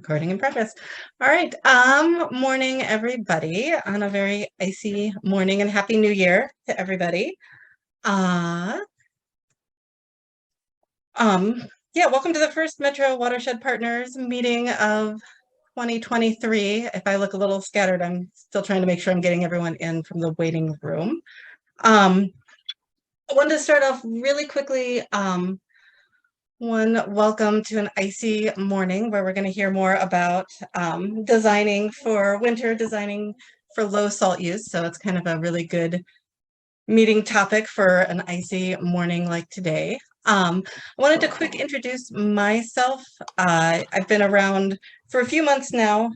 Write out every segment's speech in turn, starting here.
Recording in progress. All right. Morning, everybody, on a very icy morning, and Happy New Year to everybody. Yeah, welcome to the first Metro Watershed Partners meeting of 2023. If I look a little scattered, I'm still trying to make sure I'm getting everyone in from the waiting room. I wanted to start off really quickly. Welcome to an icy morning where we're going to hear more about designing for winter, designing for low salt use. So it's kind of a really good meeting topic for an icy morning like today. I wanted to quick introduce myself. I've been around for a few months now,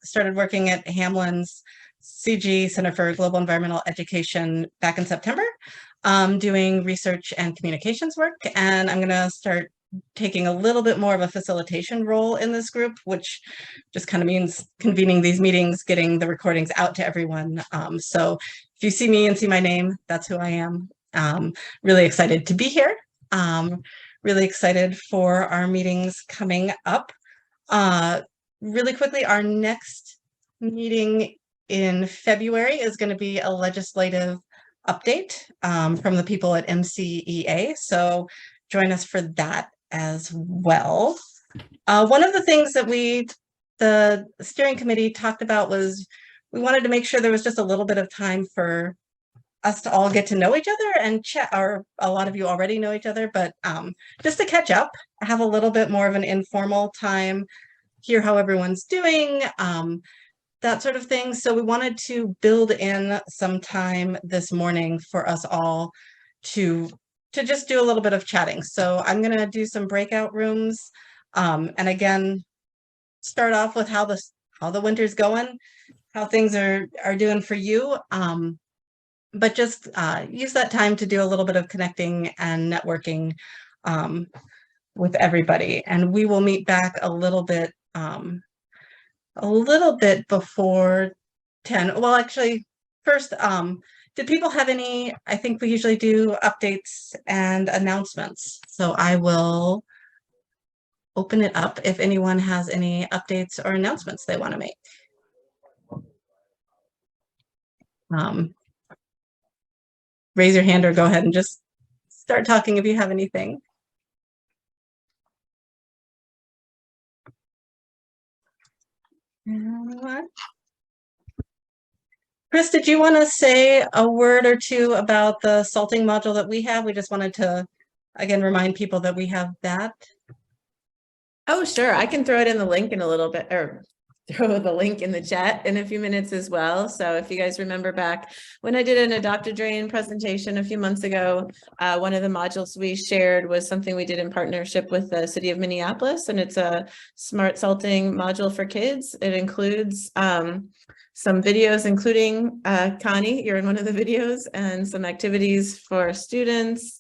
started working at Hamlin's CG, Center for Global Environmental Education, back in September. Doing research and communications work, and I'm going to start taking a little bit more of a facilitation role in this group, which just kind of means convening these meetings, getting the recordings out to everyone. So if you see me and see my name, that's who I am. Really excited to be here. Really excited for our meetings coming up. Really quickly, our next meeting in February is going to be a legislative update from the people at MCEA. So join us for that as well. One of the things that the steering committee talked about was we wanted to make sure there was just a little bit of time for us to all get to know each other and chat, or a lot of you already know each other, but just to catch up, have a little bit more of an informal time, hear how everyone's doing, that sort of thing. So we wanted to build in some time this morning for us all to just do a little bit of chatting. So I'm going to do some breakout rooms, and again, start off with how the winter's going, how things are doing for you, but just use that time to do a little bit of connecting and networking with everybody. And we will meet back a little bit before 10. Well, actually, first, did people have any? I think we usually do updates and announcements. So I will open it up if anyone has any updates or announcements they want to make. Raise your hand or go ahead and just start talking if you have anything. Chris, did you want to say a word or two about the salting module that we have? We just wanted to, again, remind people that we have that. Oh, sure. I can throw it in the link in a little bit, or throw the link in the chat in a few minutes as well. So if you guys remember back when I did an Adopt a Drain presentation a few months ago, one of the modules we shared was something we did in partnership with the city of Minneapolis, and it's a smart salting module for kids. It includes some videos, including Connie, you're in one of the videos, and some activities for students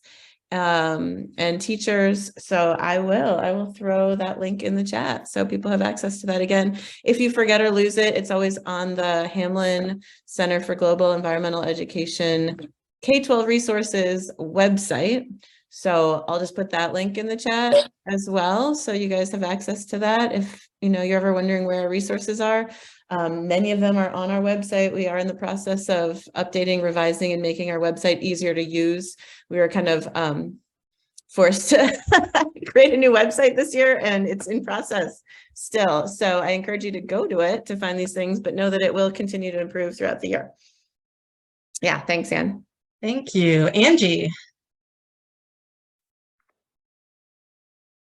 and teachers. So I will throw that link in the chat so people have access to that. Again, if you forget or lose it, it's always on the Hamlin Center for Global Environmental Education K-12 resources website. So I'll just put that link in the chat as well, so you guys have access to that. If you're ever wondering where our resources are, many of them are on our website. We are in the process of updating, revising, and making our website easier to use. We were kind of forced to create a new website this year, and it's in process still. So I encourage you to go to it to find these things, but know that it will continue to improve throughout the year. Yeah, thanks, Anne. Thank you. Angie.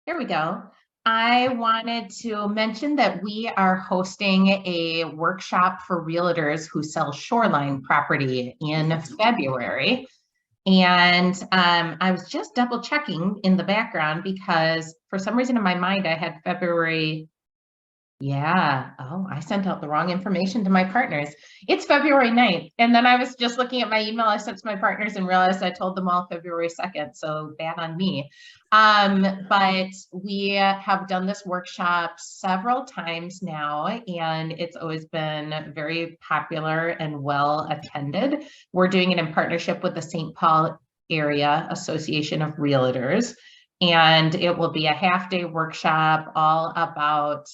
There we go. I wanted to mention that we are hosting a workshop for realtors who sell shoreline property in February. And I was just double checking in the background because for some reason in my mind, I had February. Yeah. Oh, I sent out the wrong information to my partners. It's February 9th. And then I was just looking at my email I sent to my partners and realized I told them all February 2nd. So bad on me. But we have done this workshop several times now, and it's always been very popular and well attended. We're doing it in partnership with the St. Paul Area Association of Realtors. And it will be a half-day workshop all about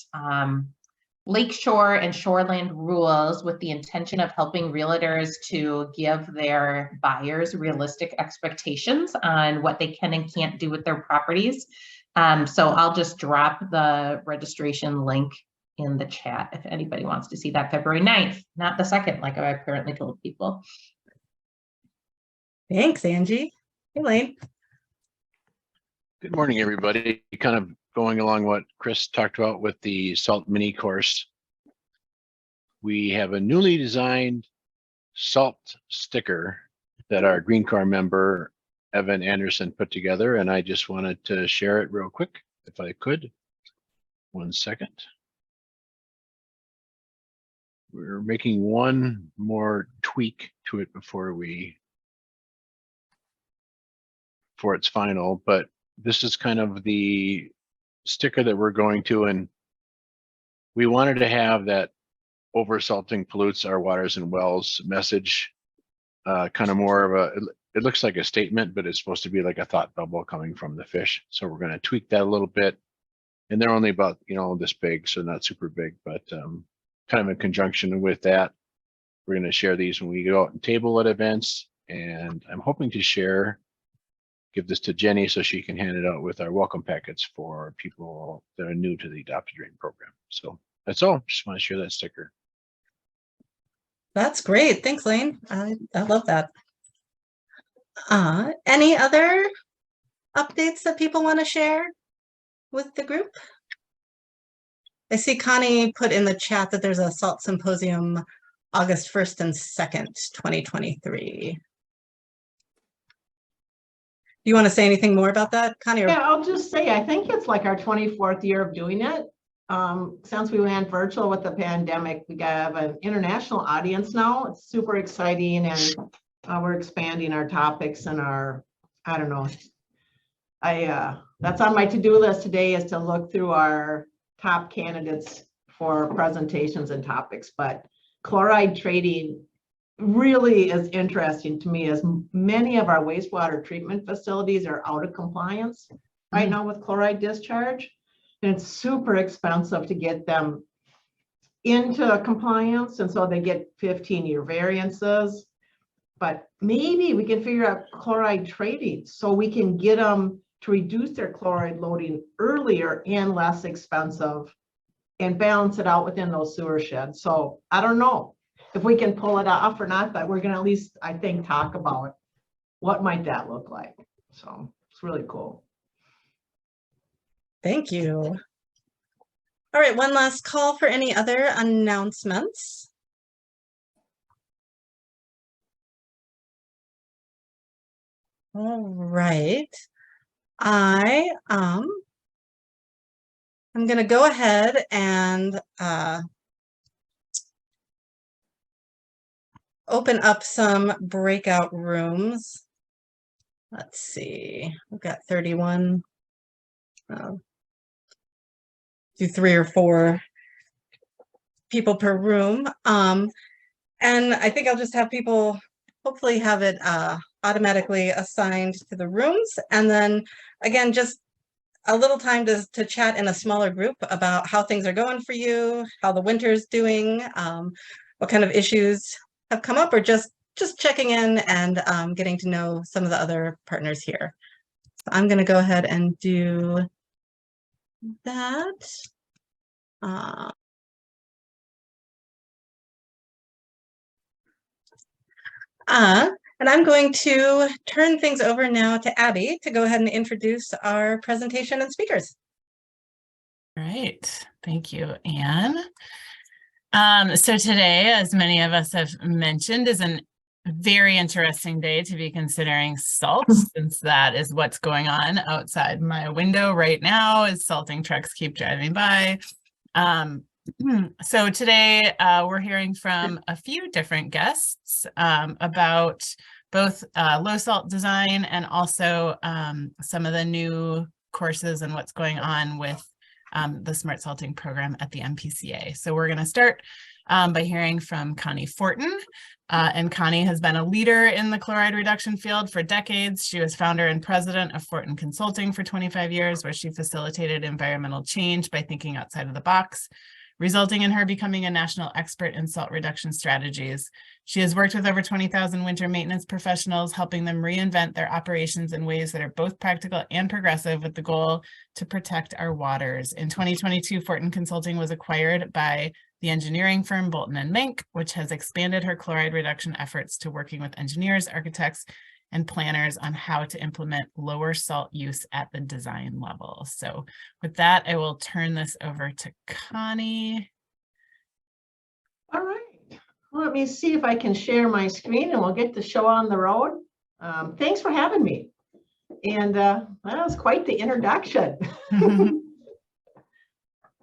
lakeshore and shoreland rules, with the intention of helping realtors to give their buyers realistic expectations on what they can and can't do with their properties. So I'll just drop the registration link in the chat if anybody wants to see that. February 9th, not the 2nd, like I've currently told people. Thanks, Angie. Elaine. Good morning, everybody. Kind of going along what Chris talked about with the SALT mini course. We have a newly designed SALT sticker that our Green Car member, Evan Anderson, put together, and I just wanted to share it real quick, if I could. 1 second. We're making one more tweak to it before it's final, but this is kind of the sticker that we're going to, and we wanted to have that oversalting pollutes our waters and wells message, kind of more of a, it looks like a statement, but it's supposed to be like a thought bubble coming from the fish. So we're going to tweak that a little bit, and they're only about, this big, so not super big, but kind of in conjunction with that, we're going to share these when we go out and table at events. And I'm hoping to give this to Jenny so she can hand it out with our welcome packets for people that are new to the Adopt a Drain program. So that's all. Just want to share that sticker. That's great. Thanks, Lane. I love that. Any other updates that people want to share with the group? I see Connie put in the chat that there's a SALT symposium August 1st and 2nd, 2023. You want to say anything more about that, Connie? Yeah, I'll just say, I think it's like our 24th year of doing it. Since we went virtual with the pandemic, we have an international audience now. It's super exciting, and we're expanding our topics and I don't know. That's on my to-do list today, is to look through our top candidates for presentations and topics. But chloride trading really is interesting to me, as many of our wastewater treatment facilities are out of compliance right now with chloride discharge. And it's super expensive to get them into compliance. And so they get 15-year variances. But maybe we can figure out chloride trading so we can get them to reduce their chloride loading earlier and less expensive, and balance it out within those sewer sheds. So I don't know if we can pull it off or not, but we're going to at least, I think, talk about what might that look like. So it's really cool. Thank you. All right, one last call for any other announcements. All right. I'm going to go ahead and open up some breakout rooms. Let's see, we've got 31. Do 3 or 4 people per room. And I think I'll just have people hopefully have it automatically assigned to the rooms. And then again, just a little time to chat in a smaller group about how things are going for you, how the winter's doing, what kind of issues have come up, or just checking in and getting to know some of the other partners here. So I'm going to go ahead and do that. And I'm going to turn things over now to Abby to go ahead and introduce our presentation and speakers. All right, thank you, Anne. So today, as many of us have mentioned, is a very interesting day to be considering SALT, since that is what's going on outside my window right now as salting trucks keep driving by. So today we're hearing from a few different guests about both low salt design and also some of the new courses and what's going on with the Smart Salting program at the MPCA. So we're going to start by hearing from Connie Fortin. And Connie has been a leader in the chloride reduction field for decades. She was founder and president of Fortin Consulting for 25 years, where she facilitated environmental change by thinking outside of the box, resulting in her becoming a national expert in salt reduction strategies. She has worked with over 20,000 winter maintenance professionals, helping them reinvent their operations in ways that are both practical and progressive, with the goal to protect our waters. In 2022, Fortin Consulting was acquired by the engineering firm Bolton Menk, which has expanded her chloride reduction efforts to working with engineers, architects, and planners on how to implement lower salt use at the design level. So with that, I will turn this over to Connie. All right. Let me see if I can share my screen and we'll get the show on the road. Thanks for having me. And that was quite the introduction.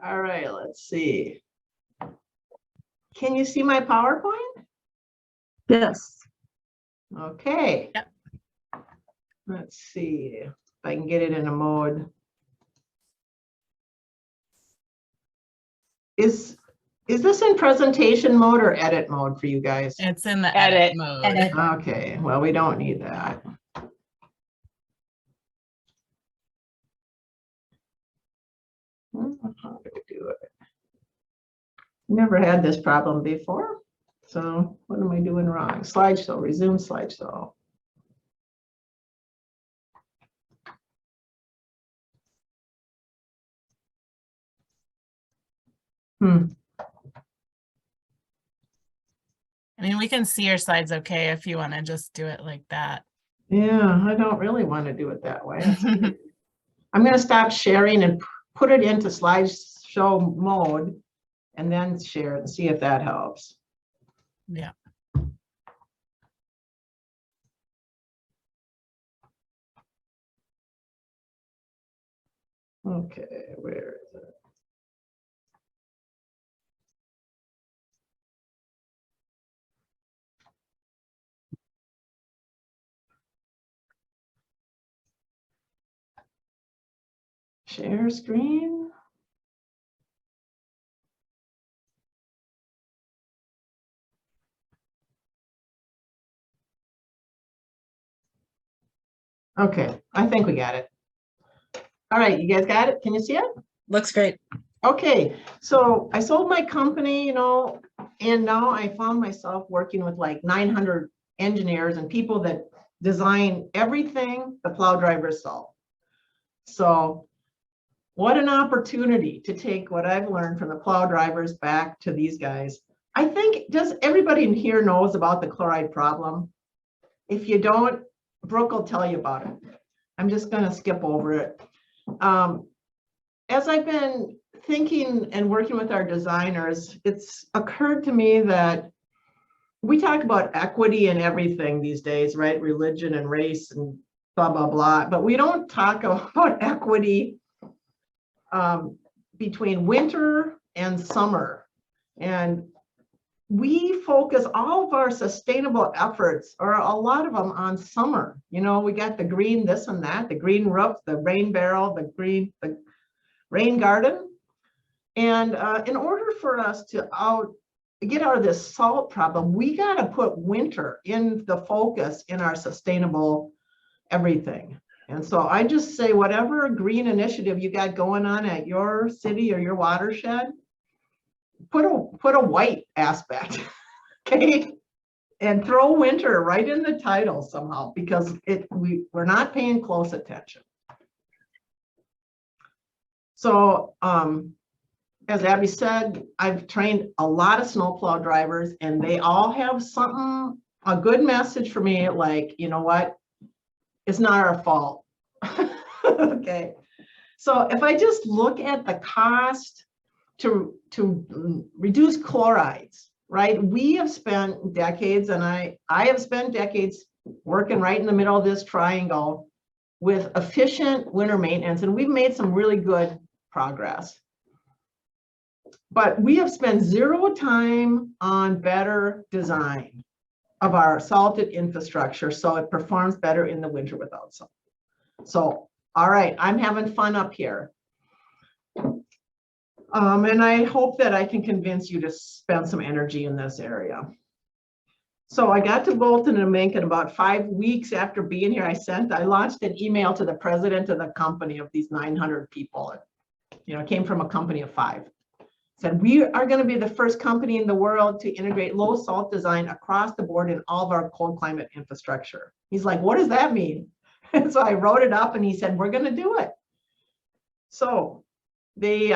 All right, let's see. Can you see my PowerPoint? Yes. Okay. Yep. Let's see if I can get it in a mode. Is this in presentation mode or edit mode for you guys? It's in the edit mode. Edit. Okay, well, we don't need that. How do we do it? Never had this problem before. So what am I doing wrong? Slideshow, resume slideshow. I mean, we can see your slides okay if you want to just do it like that. Yeah, I don't really want to do it that way. I'm going to stop sharing and put it into slideshow mode and then share it and see if that helps. Yeah. Okay, where is it? Share screen. Okay, I think we got it. All right, you guys got it? Can you see it? Looks great. Okay, so I sold my company, and now I found myself working with like 900 engineers and people that design everything the plow drivers sell. So what an opportunity to take what I've learned from the plow drivers back to these guys. I think, does everybody in here knows about the chloride problem? If you don't, Brooke will tell you about it. I'm just going to skip over it. As I've been thinking and working with our designers, it's occurred to me that we talk about equity in everything these days, right? Religion and race and blah, blah, blah. But we don't talk about equity between winter and summer. And we focus all of our sustainable efforts, or a lot of them, on summer. We got the green this and that, the green roof, the rain barrel, the rain garden. And in order for us to get out of this salt problem, we got to put winter in the focus in our sustainable everything. And so I just say, whatever green initiative you got going on at your city or your watershed, put a white aspect, okay? And throw winter right in the title somehow, because we're not paying close attention. So as Abby said, I've trained a lot of snowplow drivers, and they all have a good message for me, like, you know what? It's not our fault. Okay. So if I just look at the cost to reduce chlorides, right? We have spent decades, and I have spent decades working right in the middle of this triangle with efficient winter maintenance, and we've made some really good progress. But we have spent zero time on better design of our salted infrastructure so it performs better in the winter without salt. So, all right, I'm having fun up here. And I hope that I can convince you to spend some energy in this area. So I got to Bolton and Menk, and about 5 weeks after being here, I launched an email to the president of the company of these 900 people. It came from a company of 5. Said, we are going to be the first company in the world to integrate low salt design across the board in all of our cold climate infrastructure. He's like, what does that mean? And so I wrote it up, and he said, we're going to do it. So they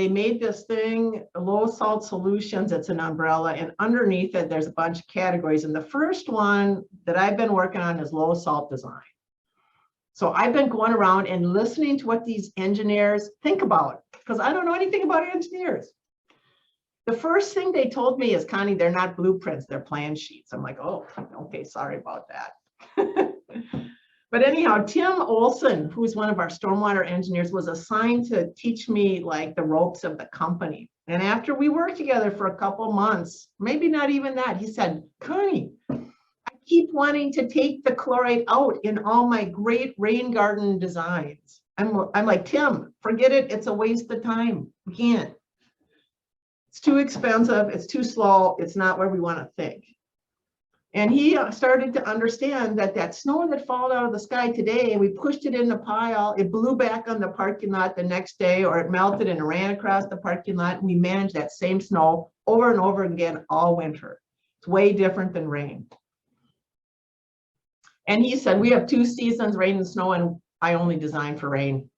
made this thing, low salt solutions. It's an umbrella, and underneath it, there's a bunch of categories. And the first one that I've been working on is low salt design. So I've been going around and listening to what these engineers think about, because I don't know anything about engineers. The first thing they told me is, Connie, they're not blueprints, they're plan sheets. I'm like, oh, okay, sorry about that. But anyhow, Tim Olson, who's one of our stormwater engineers, was assigned to teach me like the ropes of the company. And after we worked together for a couple months, maybe not even that, he said, Connie, I keep wanting to take the chloride out in all my great rain garden designs. I'm like, Tim, forget it. It's a waste of time. We can't. It's too expensive. It's too slow. It's not where we want to think. And he started to understand that that snow that fell out of the sky today, we pushed it in the pile, it blew back on the parking lot the next day, or it melted and ran across the parking lot. And we managed that same snow over and over again all winter. It's way different than rain. And he said, we have 2 seasons, rain and snow, and I only design for rain.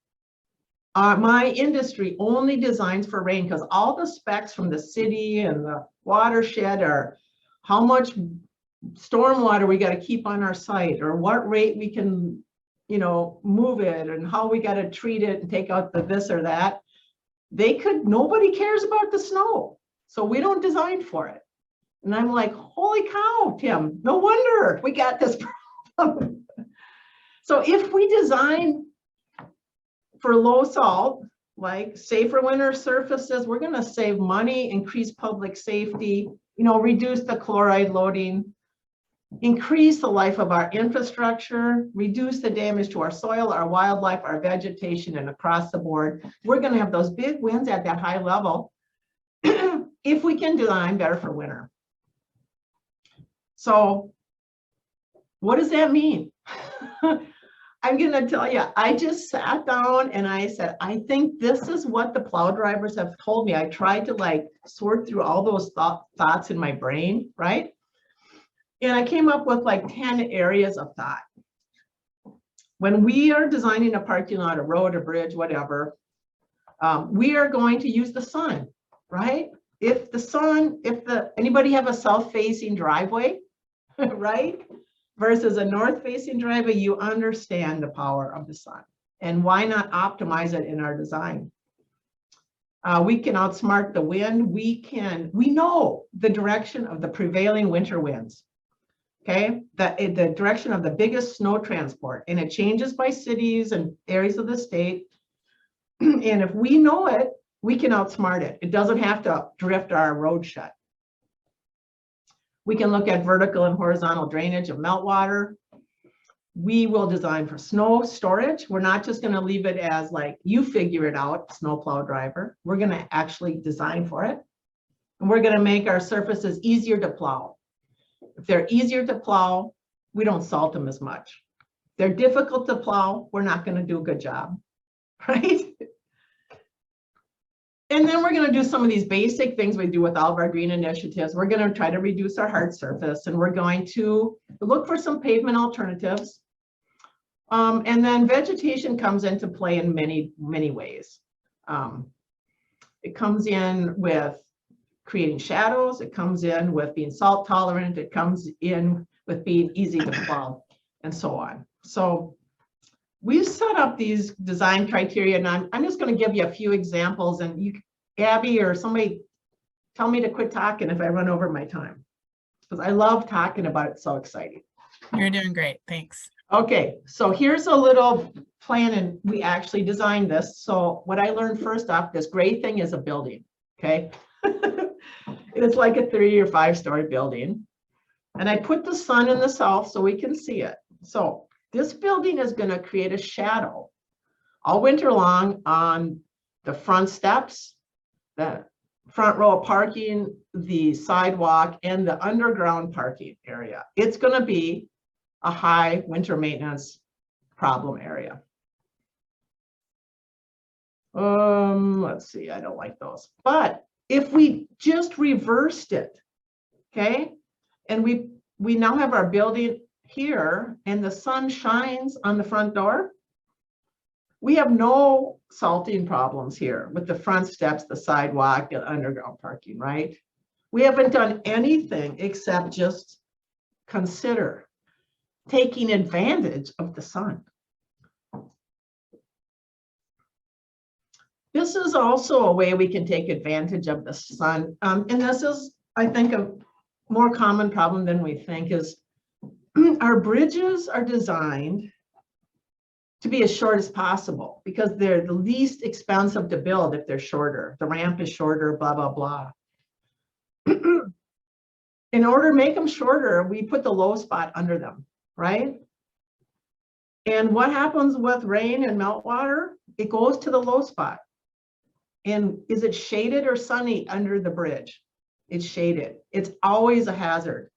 My industry only designs for rain, because all the specs from the city and the watershed are how much stormwater we got to keep on our site, or what rate we can, move it, and how we got to treat it and take out the this or that. Nobody cares about the snow, so we don't design for it. And I'm like, holy cow, Tim, no wonder we got this problem. So if we design for low salt, like safer winter surfaces, we're going to save money, increase public safety, reduce the chloride loading, increase the life of our infrastructure, reduce the damage to our soil, our wildlife, our vegetation, and across the board. We're going to have those big wins at that high level if we can design better for winter. So what does that mean? I'm going to tell you, I just sat down and I said, I think this is what the plow drivers have told me. I tried to sort through all those thoughts in my brain, right? And I came up with 10 areas of thought. When we are designing a parking lot, a road, a bridge, whatever, we are going to use the sun, right? Anybody have a south-facing driveway, right? Versus a north-facing driveway, you understand the power of the sun. And why not optimize it in our design? We can outsmart the wind. We know the direction of the prevailing winter winds. Okay, the direction of the biggest snow transport, and it changes by cities and areas of the state. And if we know it, we can outsmart it. It doesn't have to drift our road shut. We can look at vertical and horizontal drainage of meltwater. We will design for snow storage. We're not just going to leave it as you figure it out, snowplow driver. We're going to actually design for it. And we're going to make our surfaces easier to plow. If they're easier to plow, we don't salt them as much. If they're difficult to plow, we're not going to do a good job, right? And then we're going to do some of these basic things we do with all of our green initiatives. We're going to try to reduce our hard surface, and we're going to look for some pavement alternatives. And then vegetation comes into play in many, many ways. It comes in with creating shadows. It comes in with being salt tolerant. It comes in with being easy to plow, and so on. So we've set up these design criteria, and I'm just going to give you a few examples, and you, Abby or somebody, tell me to quit talking if I run over my time, because I love talking about it. It's so exciting. You're doing great. Thanks. Okay, so here's a little plan, and we actually designed this. So what I learned first off, this gray thing is a building, okay? It's like a 3 or 5 story building. And I put the sun in the south so we can see it. So this building is going to create a shadow all winter long on the front steps, the front row parking, the sidewalk, and the underground parking area. It's going to be a high winter maintenance problem area. Let's see, I don't like those. But if we just reversed it, okay, and we now have our building here and the sun shines on the front door, we have no salting problems here with the front steps, the sidewalk, the underground parking, right? We haven't done anything except just consider taking advantage of the sun. This is also a way we can take advantage of the sun. And this is, I think, a more common problem than we think is our bridges are designed to be as short as possible because they're the least expensive to build if they're shorter. The ramp is shorter, blah, blah, blah. In order to make them shorter, we put the low spot under them, right? And what happens with rain and meltwater? It goes to the low spot. And is it shaded or sunny under the bridge? It's shaded. It's always a hazard.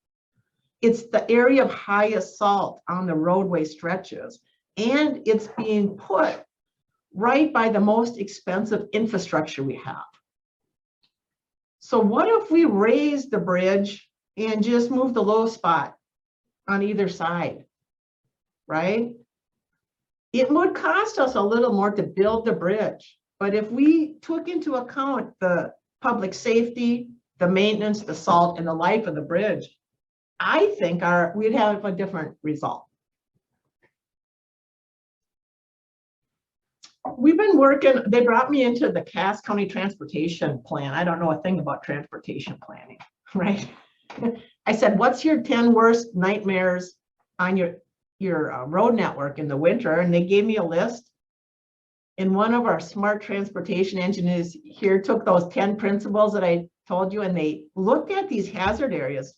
It's the area of highest salt on the roadway stretches. And it's being put right by the most expensive infrastructure we have. So what if we raise the bridge and just move the low spot on either side, right? It would cost us a little more to build the bridge. But if we took into account the public safety, the maintenance, the salt, and the life of the bridge, I think we'd have a different result. We've been working, they brought me into the Cass County Transportation Plan. I don't know a thing about transportation planning, right? I said, what's your 10 worst nightmares on your road network in the winter? And they gave me a list. And one of our smart transportation engineers here took those 10 principles that I told you, and they looked at these hazard areas.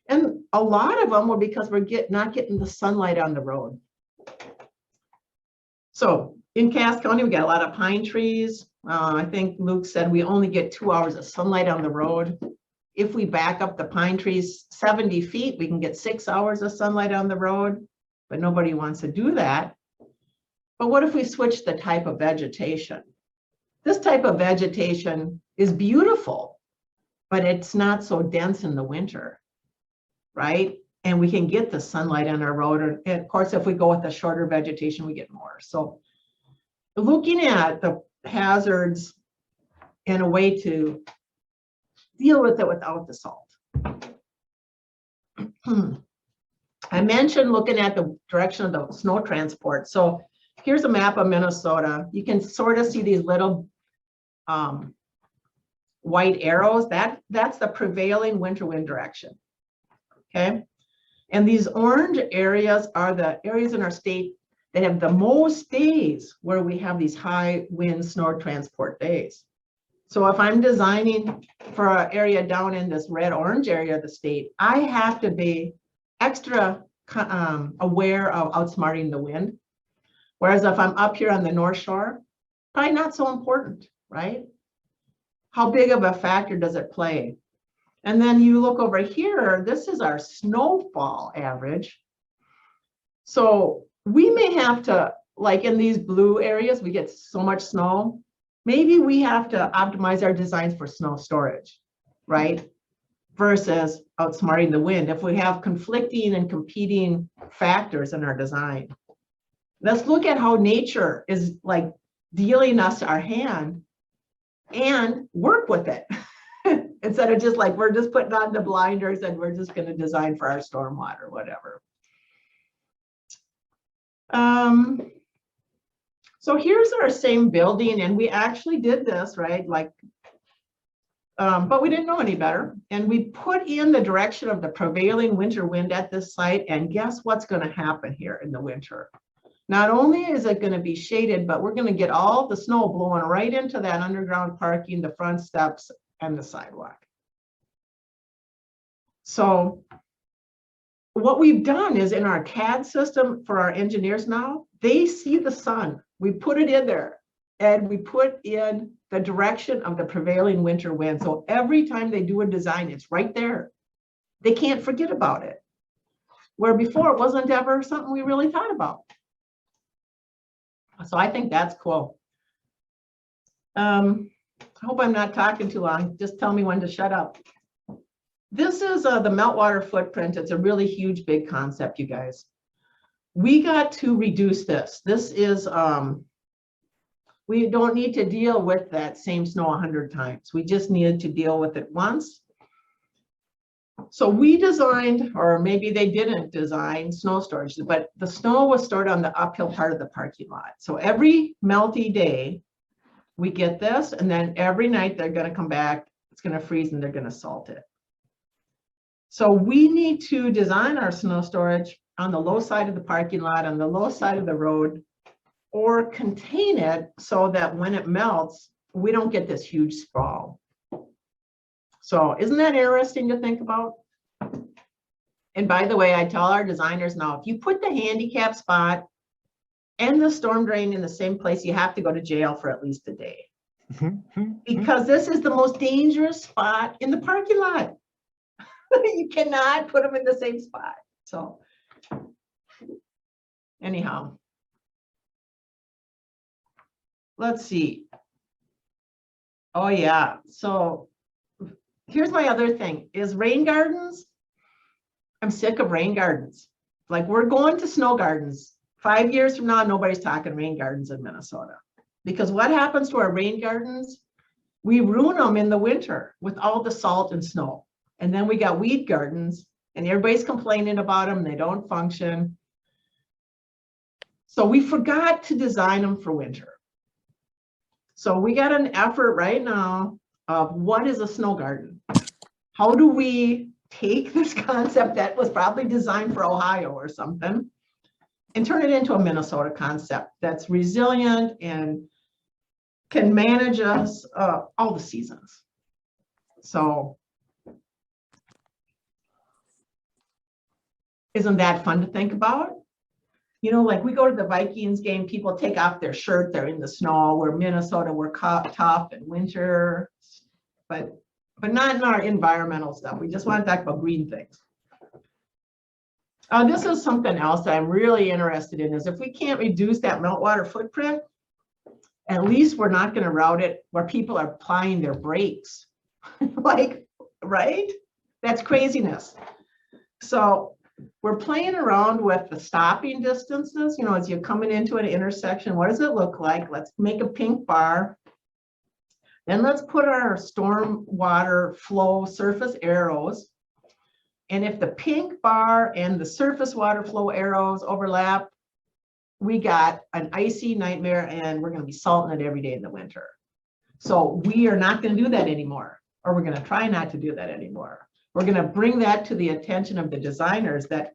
And a lot of them were because we're not getting the sunlight on the road. So in Cass County, we got a lot of pine trees. I think Luke said we only get 2 hours of sunlight on the road. If we back up the pine trees 70 feet, we can get 6 hours of sunlight on the road, but nobody wants to do that. But what if we switch the type of vegetation? This type of vegetation is beautiful, but it's not so dense in the winter, right? And we can get the sunlight on our road. And of course, if we go with the shorter vegetation, we get more. So looking at the hazards and a way to deal with it without the salt. I mentioned looking at the direction of the snow transport. So here's a map of Minnesota. You can sort of see these little white arrows. That's the prevailing winter wind direction, okay? And these orange areas are the areas in our state that have the most days where we have these high wind snow transport days. So if I'm designing for an area down in this red-orange area of the state, I have to be extra aware of outsmarting the wind. Whereas if I'm up here on the North Shore, probably not so important, right? How big of a factor does it play? And then you look over here, this is our snowfall average. So we may have to, like in these blue areas, we get so much snow, maybe we have to optimize our designs for snow storage, right? Versus outsmarting the wind. If we have conflicting and competing factors in our design. Let's look at how nature is like dealing us our hand and work with it. Instead of just like, we're just putting on the blinders and we're just going to design for our stormwater, whatever. So here's our same building, and we actually did this, right? Like, but we didn't know any better. And we put in the direction of the prevailing winter wind at this site, and guess what's going to happen here in the winter? Not only is it going to be shaded, but we're going to get all the snow blowing right into that underground parking, the front steps, and the sidewalk. So what we've done is in our CAD system for our engineers now, they see the sun. We put it in there and we put in the direction of the prevailing winter wind. So every time they do a design, it's right there. They can't forget about it. Where before it wasn't ever something we really thought about. So I think that's cool. I hope I'm not talking too long. Just tell me when to shut up. This is the meltwater footprint. It's a really huge, big concept, you guys. We got to reduce this. This is, we don't need to deal with that same snow 100 times. We just needed to deal with it once. So we designed, or maybe they didn't design snow storage, but the snow was stored on the uphill part of the parking lot. So every melty day, we get this, and then every night they're going to come back, it's going to freeze, and they're going to salt it. So we need to design our snow storage on the low side of the parking lot, on the low side of the road, or contain it so that when it melts, we don't get this huge sprawl. So isn't that interesting to think about? And by the way, I tell our designers now, if you put the handicap spot and the storm drain in the same place, you have to go to jail for at least a day. Because this is the most dangerous spot in the parking lot. You cannot put them in the same spot. So anyhow, let's see. Oh yeah, so here's my other thing is rain gardens. I'm sick of rain gardens. Like we're going to snow gardens. 5 years from now, nobody's talking rain gardens in Minnesota. Because what happens to our rain gardens? We ruin them in the winter with all the salt and snow. And then we got weed gardens and everybody's complaining about them. They don't function. So we forgot to design them for winter. So we got an effort right now of what is a snow garden? How do we take this concept that was probably designed for Ohio or something and turn it into a Minnesota concept that's resilient and can manage us all the seasons. So isn't that fun to think about? You know, like we go to the Vikings game, people take off their shirt, they're in the snow. We're Minnesota, we're tough in winter, but not in our environmental stuff. We just want to talk about green things. This is something else that I'm really interested in is if we can't reduce that meltwater footprint, at least we're not going to route it where people are applying their brakes. Like, right? That's craziness. So we're playing around with the stopping distances. You know, as you're coming into an intersection, what does it look like? Let's make a pink bar. Then let's put our storm water flow surface arrows. And if the pink bar and the surface water flow arrows overlap, we got an icy nightmare and we're going to be salting it every day in the winter. So we are not going to do that anymore, or we're going to try not to do that anymore. We're going to bring that to the attention of the designers that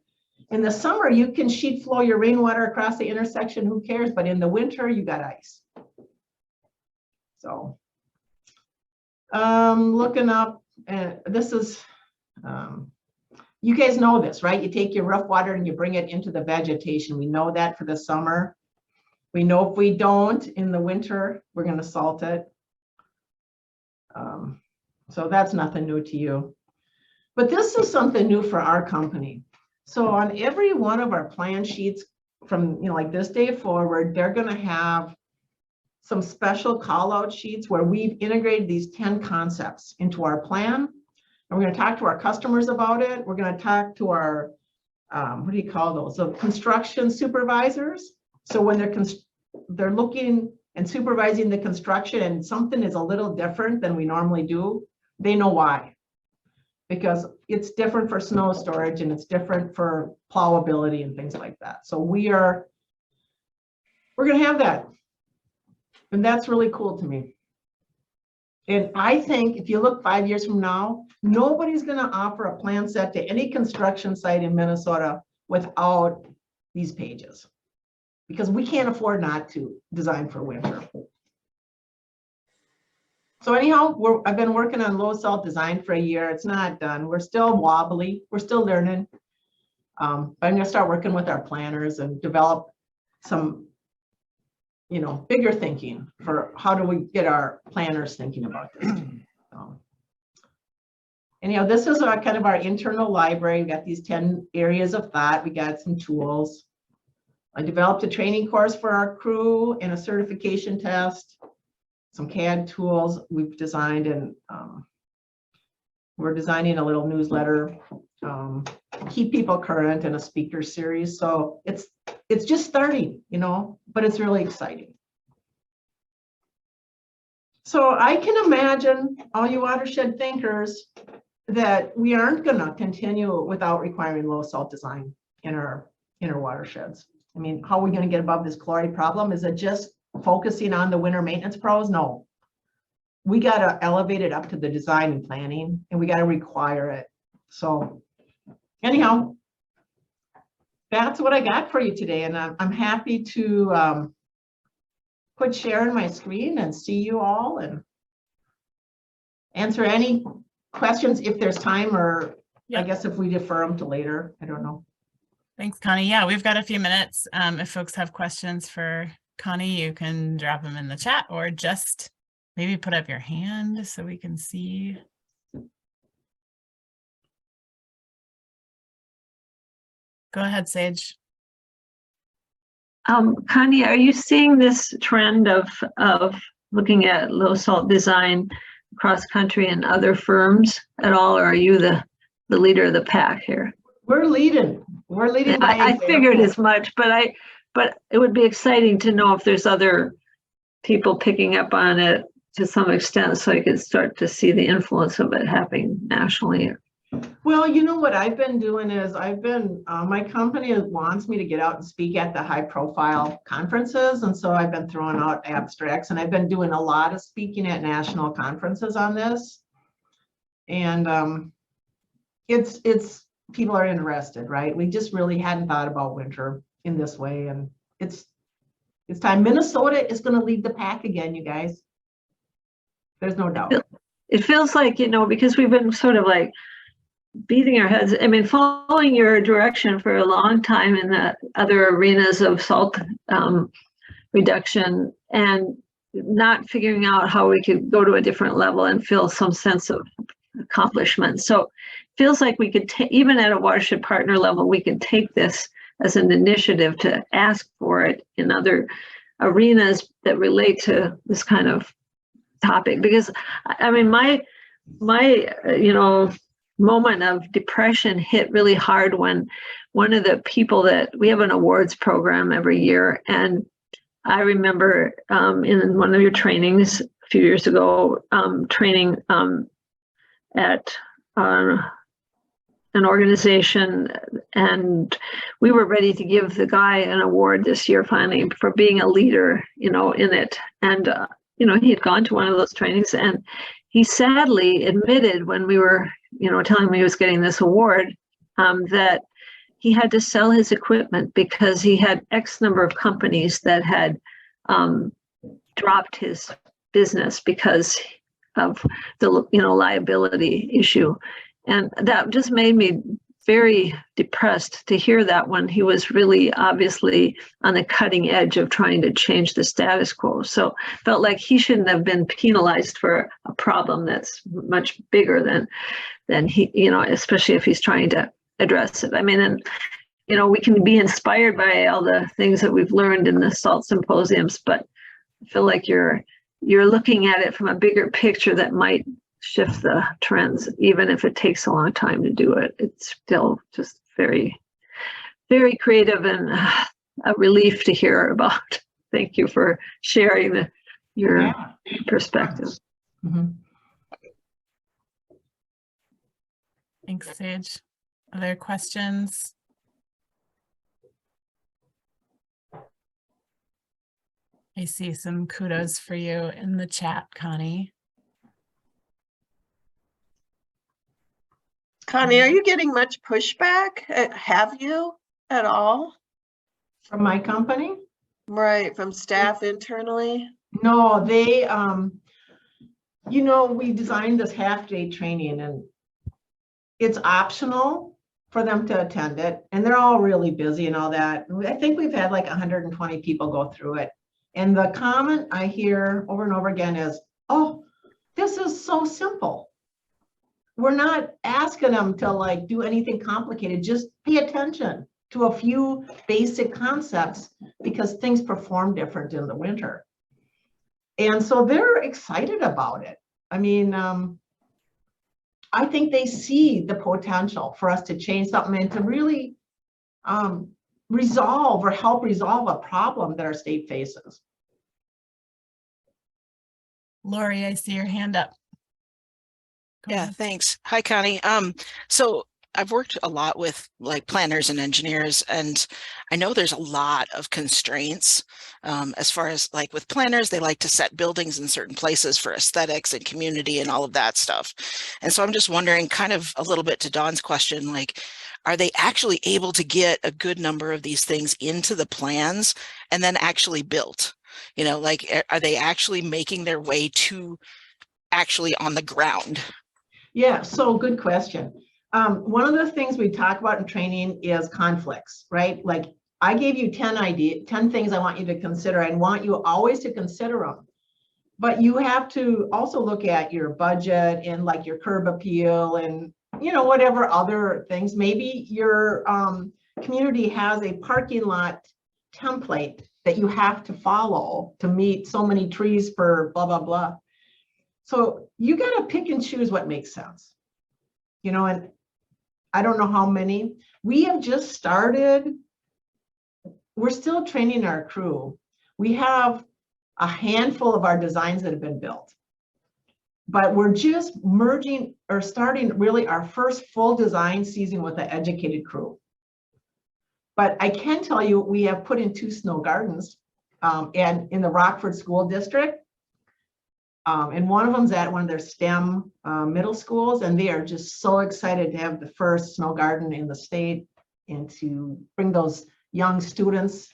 in the summer, you can sheet flow your rainwater across the intersection, who cares? But in the winter, you got ice. So looking up, this is, you guys know this, right? You take your rough water and you bring it into the vegetation. We know that for the summer. We know if we don't in the winter, we're going to salt it. So that's nothing new to you. But this is something new for our company. So on every one of our plan sheets from, you know, like this day forward, they're going to have some special call out sheets where we've integrated these 10 concepts into our plan. And we're going to talk to our customers about it. We're going to talk to our, what do you call those? So construction supervisors. So when they're looking and supervising the construction and something is a little different than we normally do, they know why. Because it's different for snow storage and it's different for plowability and things like that. So we're going to have that. And that's really cool to me. And I think if you look 5 years from now, nobody's going to offer a plan set to any construction site in Minnesota without these pages, because we can't afford not to design for winter. So anyhow, I've been working on low salt design for a year. It's not done. We're still wobbly. We're still learning. But I'm going to start working with our planners and develop some bigger thinking for how do we get our planners thinking about this. And this is kind of our internal library. We got these 10 areas of thought. We got some tools. I developed a training course for our crew and a certification test, some CAD tools we've designed, and we're designing a little newsletter, keep people current, and a speaker series. So it's just starting, but it's really exciting. So I can imagine all you watershed thinkers that we aren't going to continue without requiring low salt design in our watersheds. I mean, how are we going to get above this chloride problem? Is it just focusing on the winter maintenance pros? No. We got to elevate it up to the design and planning, and we got to require it. So anyhow, that's what I got for you today. And I'm happy to quit sharing my screen and see you all and answer any questions if there's time, or I guess if we defer them to later, I don't know. Thanks, Connie. Yeah, we've got a few minutes. If folks have questions for Connie, you can drop them in the chat or just maybe put up your hand so we can see. Go ahead, Sage. Connie, are you seeing this trend of looking at low salt design across country and other firms at all, or are you the leader of the pack here? We're leading. We're leading. I figured as much, but it would be exciting to know if there's other people picking up on it to some extent, so you could start to see the influence of it happening nationally. Well, what I've been doing is my company wants me to get out and speak at the high profile conferences. And so I've been throwing out abstracts, and I've been doing a lot of speaking at national conferences on this. And it's people are interested, right? We just really hadn't thought about winter in this way. And it's time. Minnesota is going to lead the pack again, you guys. There's no doubt. It feels like, because we've been sort of like beating our heads, I mean, following your direction for a long time in the other arenas of salt reduction, and not figuring out how we could go to a different level and feel some sense of accomplishment. So it feels like we could even at a watershed partner level, we could take this as an initiative to ask for it in other arenas that relate to this kind of topic. Because I mean, my moment of depression hit really hard when one of the people that we have an awards program every year, and I remember in one of your trainings a few years ago, training at an organization, and we were ready to give the guy an award this year finally for being a leader, in it. And he had gone to one of those trainings, and he sadly admitted when we were, telling him he was getting this award, that he had to sell his equipment because he had X number of companies that had dropped his business because of the liability issue. And that just made me very depressed to hear that, when he was really obviously on the cutting edge of trying to change the status quo. So felt like he shouldn't have been penalized for a problem that's much bigger than he, especially if he's trying to address it. I mean, and we can be inspired by all the things that we've learned in the SALT symposiums, but I feel like you're looking at it from a bigger picture that might shift the trends, even if it takes a long time to do it. It's still just very, very creative, and a relief to hear about. Thank you for sharing your perspective. Mm-hmm. Thanks, Sage. Other questions? I see some kudos for you in the chat, Connie. Connie, are you getting much pushback? Have you at all? From my company? Right, from staff internally? No, they, we designed this half-day training, and it's optional for them to attend it, and they're all really busy and all that. I think we've had like 120 people go through it. And the comment I hear over and over again is, oh, this is so simple. We're not asking them to like do anything complicated, just pay attention to a few basic concepts because things perform different in the winter. And so they're excited about it. I mean, I think they see the potential for us to change something and to really resolve or help resolve a problem that our state faces. Lori, I see your hand up. Go Yeah, ahead. thanks. Hi, Connie. So I've worked a lot with like planners and engineers, and I know there's a lot of constraints as far as like with planners, they like to set buildings in certain places for aesthetics and community and all of that stuff. And so I'm just wondering, kind of a little bit to Dawn's question, like, are they actually able to get a good number of these things into the plans and then actually built? You know, like, are they actually making their way to actually on the ground? Yeah, so good question. One of the things we talk about in training is conflicts, right? Like I gave you 10 things I want you to consider. I want you always to consider them. But you have to also look at your budget and like your curb appeal and, you know, whatever other things. Maybe your community has a parking lot template that you have to follow to meet so many trees per blah, blah, blah. So you got to pick and choose what makes sense, you know, and I don't know how many. We have just started. We're still training our crew. We have a handful of our designs that have been built, but we're just merging or starting really our first full design season with an educated crew. But I can tell you, we have put in 2 snow gardens and in the Rockford School District. And one of them's at one of their STEM middle schools, and they are just so excited to have the first snow garden in the state and to bring those young students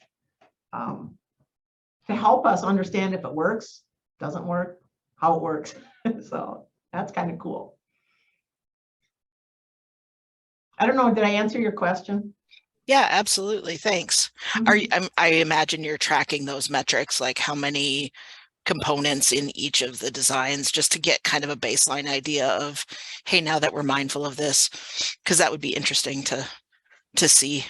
to help us understand if it works, doesn't work, how it works. So that's kind of cool. I don't know, did I answer your question? Yeah, absolutely. Thanks. Mhm. I imagine you're tracking those metrics, like how many components in each of the designs, just to get kind of a baseline idea of, hey, now that we're mindful of this, because that would be interesting to see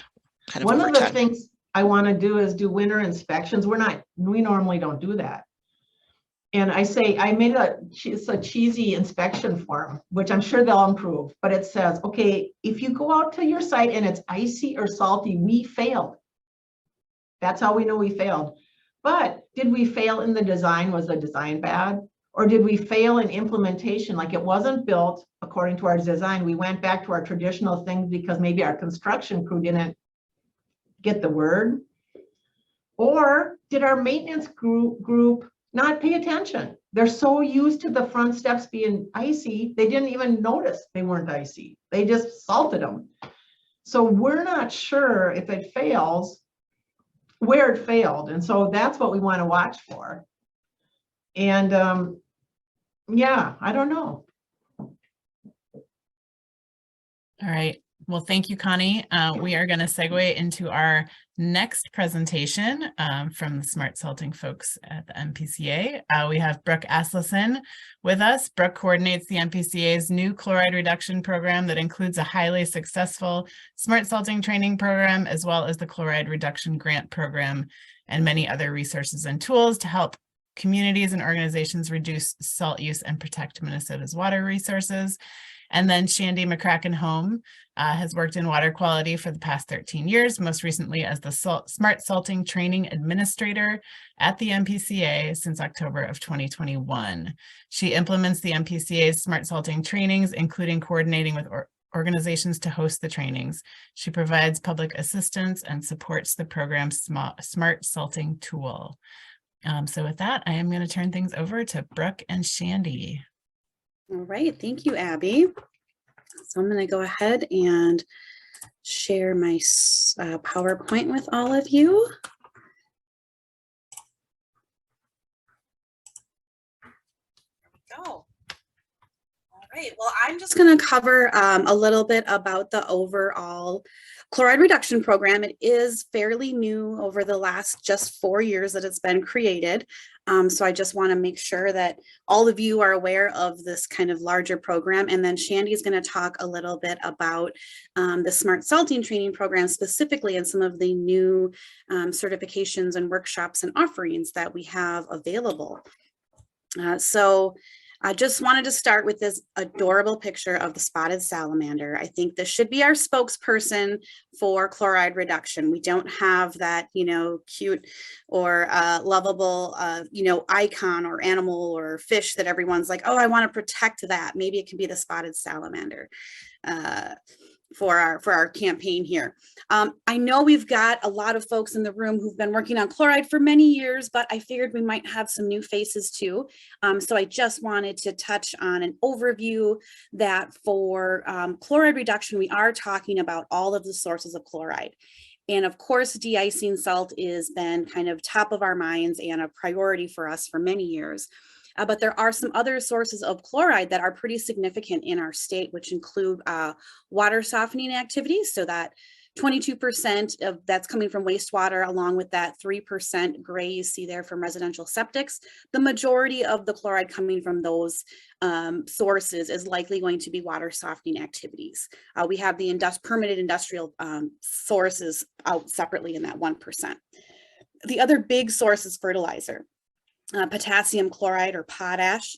kind of One over of the time. things I want to do is do winter inspections. We normally don't do that. And I say, I made it's a cheesy inspection form, which I'm sure they'll improve, but it says, okay, if you go out to your site and it's icy or salty, we failed. That's how we know we failed. But did we fail in the design? Was the design bad? Or did we fail in implementation? Like it wasn't built according to our design. We went back to our traditional things because maybe our construction crew didn't get the word. Or did our maintenance group not pay attention? They're so used to the front steps being icy, they didn't even notice they weren't icy. They just salted them. So we're not sure if it fails, where it failed. And so that's what we want to watch for. And yeah, I don't know. All right. Well, thank you, Connie. We are going to segue into our next presentation from the Smart Salting folks at the MPCA. We have Brooke Asleson with us. Brooke coordinates the MPCA's new chloride reduction program that includes a highly successful Smart Salting training program, as well as the chloride reduction grant program and many other resources and tools to help communities and organizations reduce salt use and protect Minnesota's water resources. And then Chandi McCracken-Holm has worked in water quality for the past 13 years, most recently as the Smart Salting Training Administrator at the MPCA since October of 2021. She implements the MPCA's Smart Salting trainings, including coordinating with organizations to host the trainings. She provides public assistance and supports the program's Smart Salting tool. So with that, I am going to turn things over to Brooke and Chandi. All right, thank you, Abby. So I'm going to go ahead and share my PowerPoint with all of you. There we go. All Right. Well, I'm just going to cover a little bit about the overall chloride reduction program. It is fairly new over the last just 4 years that it's been created. So I just want to make sure that all of you are aware of this kind of larger program. And then Chandi is going to talk a little bit about the smart salting training program specifically, and some of the new certifications and workshops and offerings that we have available. So I just wanted to start with this adorable picture of the spotted salamander. I think this should be our spokesperson for chloride reduction. We don't have that, you know, cute or lovable, you know, icon or animal or fish that everyone's like, oh, I want to protect that. Maybe it can be the spotted salamander. For our campaign here. I know we've got a lot of folks in the room who've been working on chloride for many years, but I figured we might have some new faces too. So I just wanted to touch on an overview that for chloride reduction, we are talking about all of the sources of chloride. And of course, de-icing salt has been kind of top of our minds and a priority for us for many years. But there are some other sources of chloride that are pretty significant in our state, which include water softening activities. So that 22% of that's coming from wastewater, along with that 3% gray you see there from residential septics. The majority of the chloride coming from those sources is likely going to be water softening activities. We have the permitted industrial sources out separately in that 1%. The other big source is fertilizer. Potassium chloride or potash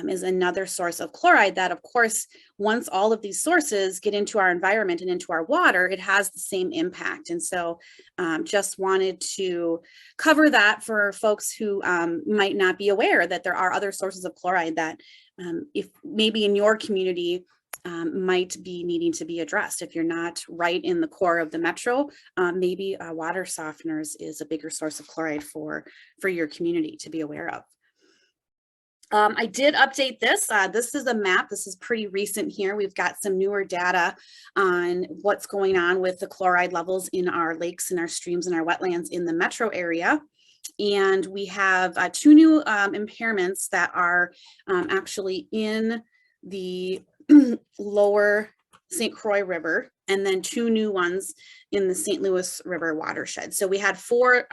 is another source of chloride that, of course, once all of these sources get into our environment and into our water, it has the same impact. And so just wanted to cover that for folks who might not be aware that there are other sources of chloride that if maybe in your community might be needing to be addressed. If you're not right in the core of the metro, maybe water softeners is a bigger source of chloride for your community to be aware of. I did update this. This is a map. This is pretty recent here. We've got some newer data on what's going on with the chloride levels in our lakes and our streams and our wetlands in the metro area. And we have 2 new impairments that are actually in the lower St. Croix River, and then 2 new ones in the St. Louis River watershed. So we had 4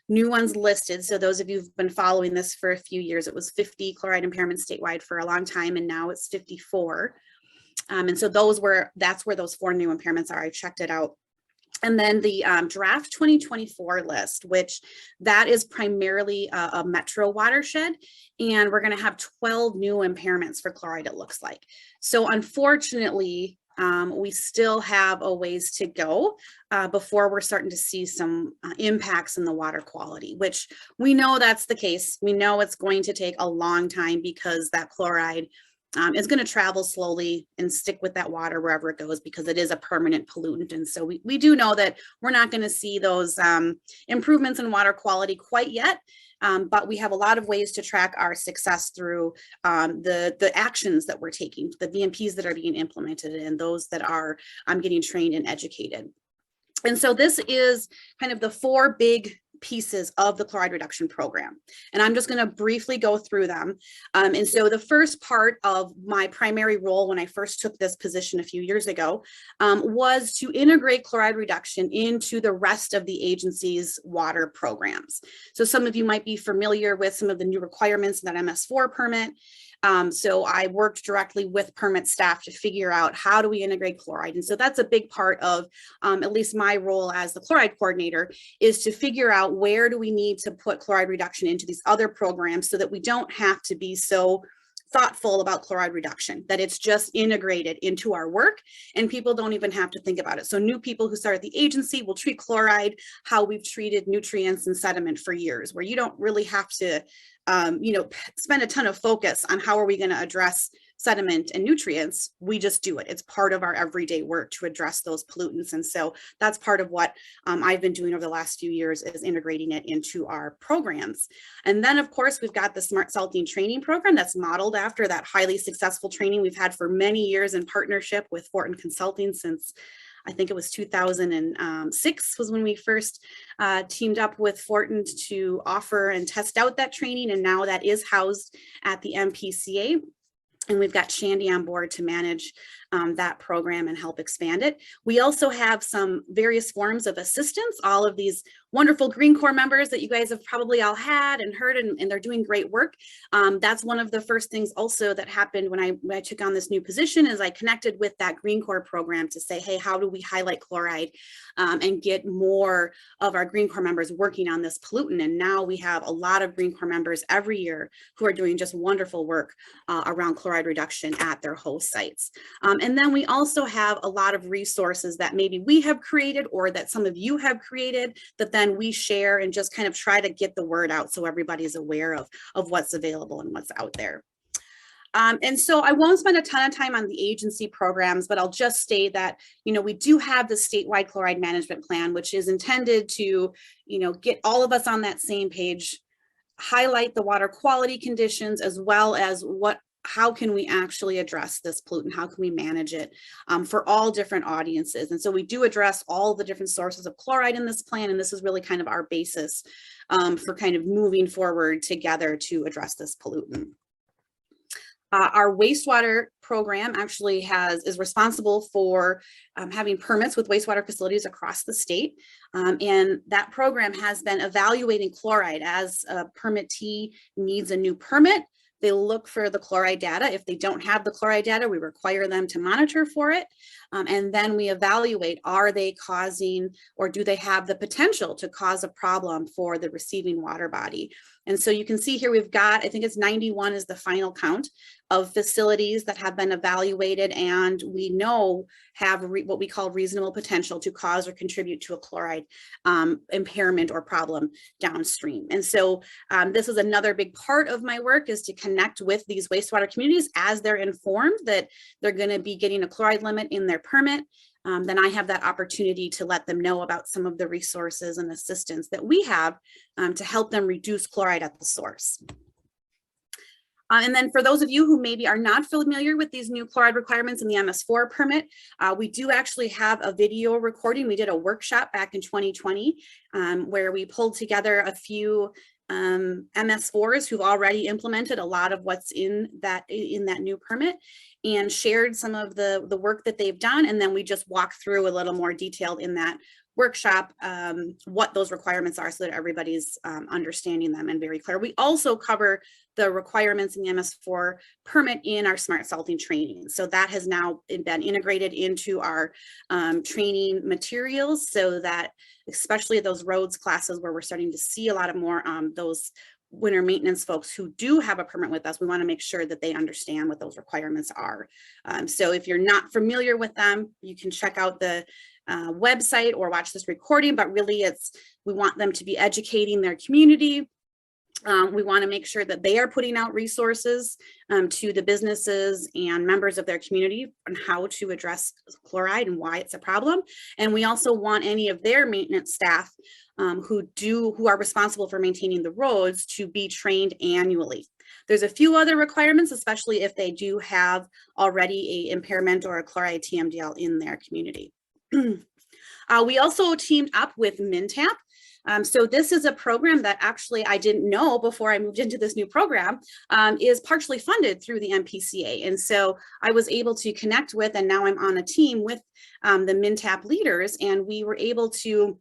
new ones listed. So those of you who've been following this for a few years, it was 50 chloride impairments statewide for a long time, and now it's 54. And so that's where those 4 new impairments are. I checked it out. And then the draft 2024 list, which that is primarily a metro watershed, and we're going to have 12 new impairments for chloride, it looks like. So unfortunately, we still have a ways to go before we're starting to see some impacts in the water quality, which we know that's the case. We know it's going to take a long time because that chloride is going to travel slowly and stick with that water wherever it goes, because it is a permanent pollutant. And so we do know that we're not going to see those improvements in water quality quite yet. But we have a lot of ways to track our success through the actions that we're taking, the VMPs that are being implemented, and those that are getting trained and educated. And so this is kind of the 4 big pieces of the chloride reduction program. And I'm just going to briefly go through them. And so the first part of my primary role when I first took this position a few years ago was to integrate chloride reduction into the rest of the agency's water programs. So some of you might be familiar with some of the new requirements in that MS4 permit. So I worked directly with permit staff to figure out how do we integrate chloride. And so that's a big part of at least my role as the chloride coordinator, is to figure out where do we need to put chloride reduction into these other programs so that we don't have to be so thoughtful about chloride reduction, that it's just integrated into our work and people don't even have to think about it. So new people who start at the agency will treat chloride how we've treated nutrients and sediment for years, where you don't really have to spend a ton of focus on how are we going to address sediment and nutrients. We just do it. It's part of our everyday work to address those pollutants. And so that's part of what I've been doing over the last few years, is integrating it into our programs. And then of course, we've got the Smart Salting training program that's modeled after that highly successful training we've had for many years in partnership with Fortin Consulting since I think it was 2006 was when we first teamed up with Fortin to offer and test out that training. And now that is housed at the MPCA. And we've got Chandi on board to manage that program and help expand it. We also have some various forms of assistance, all of these wonderful Green Corps members that you guys have probably all had and heard, and they're doing great work. That's one of the first things also that happened when I took on this new position, is I connected with that Green Corps program to say, hey, how do we highlight chloride and get more of our Green Corps members working on this pollutant? And now we have a lot of Green Corps members every year who are doing just wonderful work around chloride reduction at their host sites. And then we also have a lot of resources that maybe we have created or that some of you have created that then we share and just kind of try to get the word out so everybody's aware of what's available and what's out there. And so I won't spend a ton of time on the agency programs, but I'll just state that, you know, we do have the statewide chloride management plan, which is intended to, you know, get all of us on that same page, highlight the water quality conditions, as well as how can we actually address this pollutant? How can we manage it for all different audiences? And so we do address all the different sources of chloride in this plan, and this is really kind of our basis for kind of moving forward together to address this pollutant. Our wastewater program actually is responsible for having permits with wastewater facilities across the state. And that program has been evaluating chloride as a permittee needs a new permit. They look for the chloride data. If they don't have the chloride data, we require them to monitor for it. And then we evaluate, are they causing, or do they have the potential to cause a problem for the receiving water body? And so you can see here we've got, I think it's 91 is the final count of facilities that have been evaluated and we know have what we call reasonable potential to cause or contribute to a chloride impairment or problem downstream. And so this is another big part of my work, is to connect with these wastewater communities as they're informed that they're going to be getting a chloride limit in their permit. Then I have that opportunity to let them know about some of the resources and assistance that we have to help them reduce chloride at the source. And then for those of you who maybe are not familiar with these new chloride requirements in the MS4 permit, we do actually have a video recording. We did a workshop back in 2020 where we pulled together a few MS4s who've already implemented a lot of what's in that new permit and shared some of the work that they've done. And then we just walk through a little more detailed in that workshop what those requirements are so that everybody's understanding them and very clear. We also cover the requirements in the MS4 permit in our smart salting training. So that has now been integrated into our training materials, so that especially those roads classes where we're starting to see a lot of more those winter maintenance folks who do have a permit with us, we want to make sure that they understand what those requirements are. So if you're not familiar with them, you can check out the website or watch this recording, but really we want them to be educating their community. We want to make sure that they are putting out resources to the businesses and members of their community on how to address chloride and why it's a problem. And we also want any of their maintenance staff who are responsible for maintaining the roads to be trained annually. There's a few other requirements, especially if they do have already an impairment or a chloride TMDL in their community. We also teamed up with MNTAP. So this is a program that actually I didn't know before I moved into this new program, is partially funded through the MPCA. And so I was able to connect with, and now I'm on a team with the MNTAP leaders, and we were able to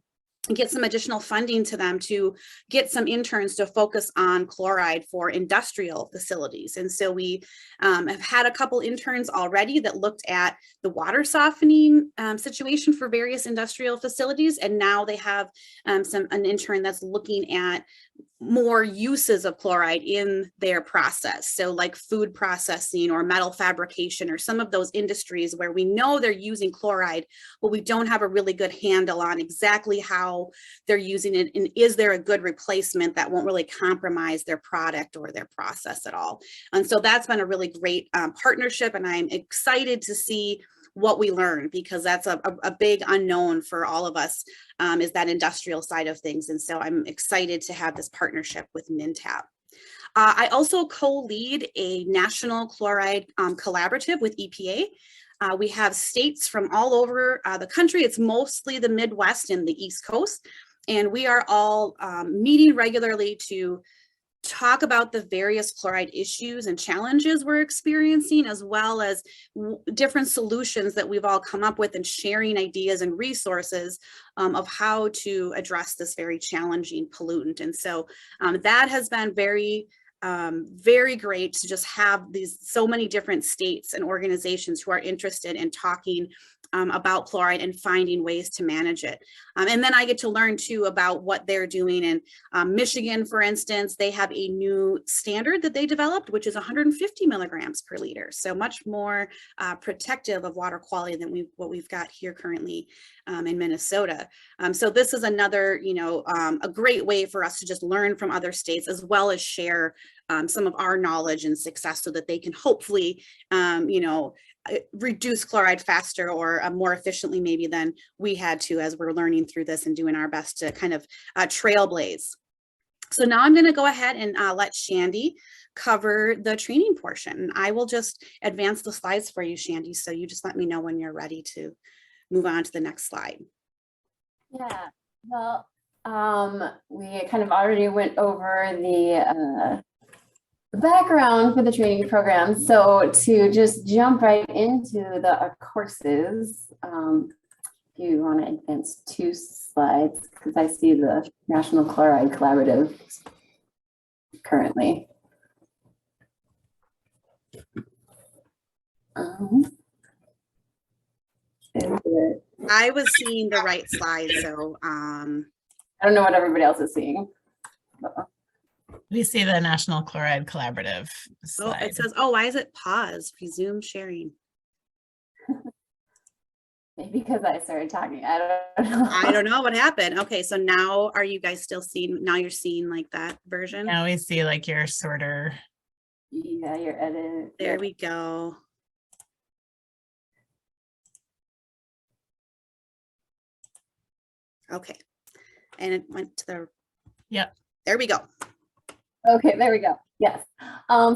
get some additional funding to them to get some interns to focus on chloride for industrial facilities. And so we have had a couple interns already that looked at the water softening situation for various industrial facilities. And now they have an intern that's looking at more uses of chloride in their process. So like food processing or metal fabrication or some of those industries where we know they're using chloride, but we don't have a really good handle on exactly how they're using it. And is there a good replacement that won't really compromise their product or their process at all? And so that's been a really great partnership. And I'm excited to see what we learn, because that's a big unknown for all of us, is that industrial side of things. And so I'm excited to have this partnership with MNTAP. I also co-lead a national chloride collaborative with EPA. We have states from all over the country. It's mostly the Midwest and the East Coast. And we are all meeting regularly to talk about the various chloride issues and challenges we're experiencing, as well as different solutions that we've all come up with, and sharing ideas and resources of how to address this very challenging pollutant. And so that has been very great to just have these so many different states and organizations who are interested in talking about chloride and finding ways to manage it. And then I get to learn too about what they're doing in Michigan, for instance. They have a new standard that they developed, which is 150 milligrams per liter. So much more protective of water quality than what we've got here currently in Minnesota. So this is another, a great way for us to just learn from other states, as well as share some of our knowledge and success, so that they can hopefully, reduce chloride faster or more efficiently maybe than we had to, as we're learning through this and doing our best to kind of trailblaze. So now I'm going to go ahead and let Chandi cover the training portion. I will just advance the slides for you, Chandi. So you just let me know when you're ready to move on to the next slide. Yeah, well, we kind of already went over the background for the training program. So to just jump right into the courses, if you want to advance 2 slides, because I see the National Chloride Collaborative currently. I was seeing the right slide, so I don't know what everybody else is seeing. We see the National Chloride Collaborative slide. it says, oh, why is it pause? Resume sharing. Maybe because I started talking. I don't know. I don't know what happened. Okay, so now are you guys still seeing? Now you're seeing like that version? Now we see like your sorter. Yeah, your edit. There we go. Okay, and it went to the. Yep. There we go. Okay, there we go. Yes.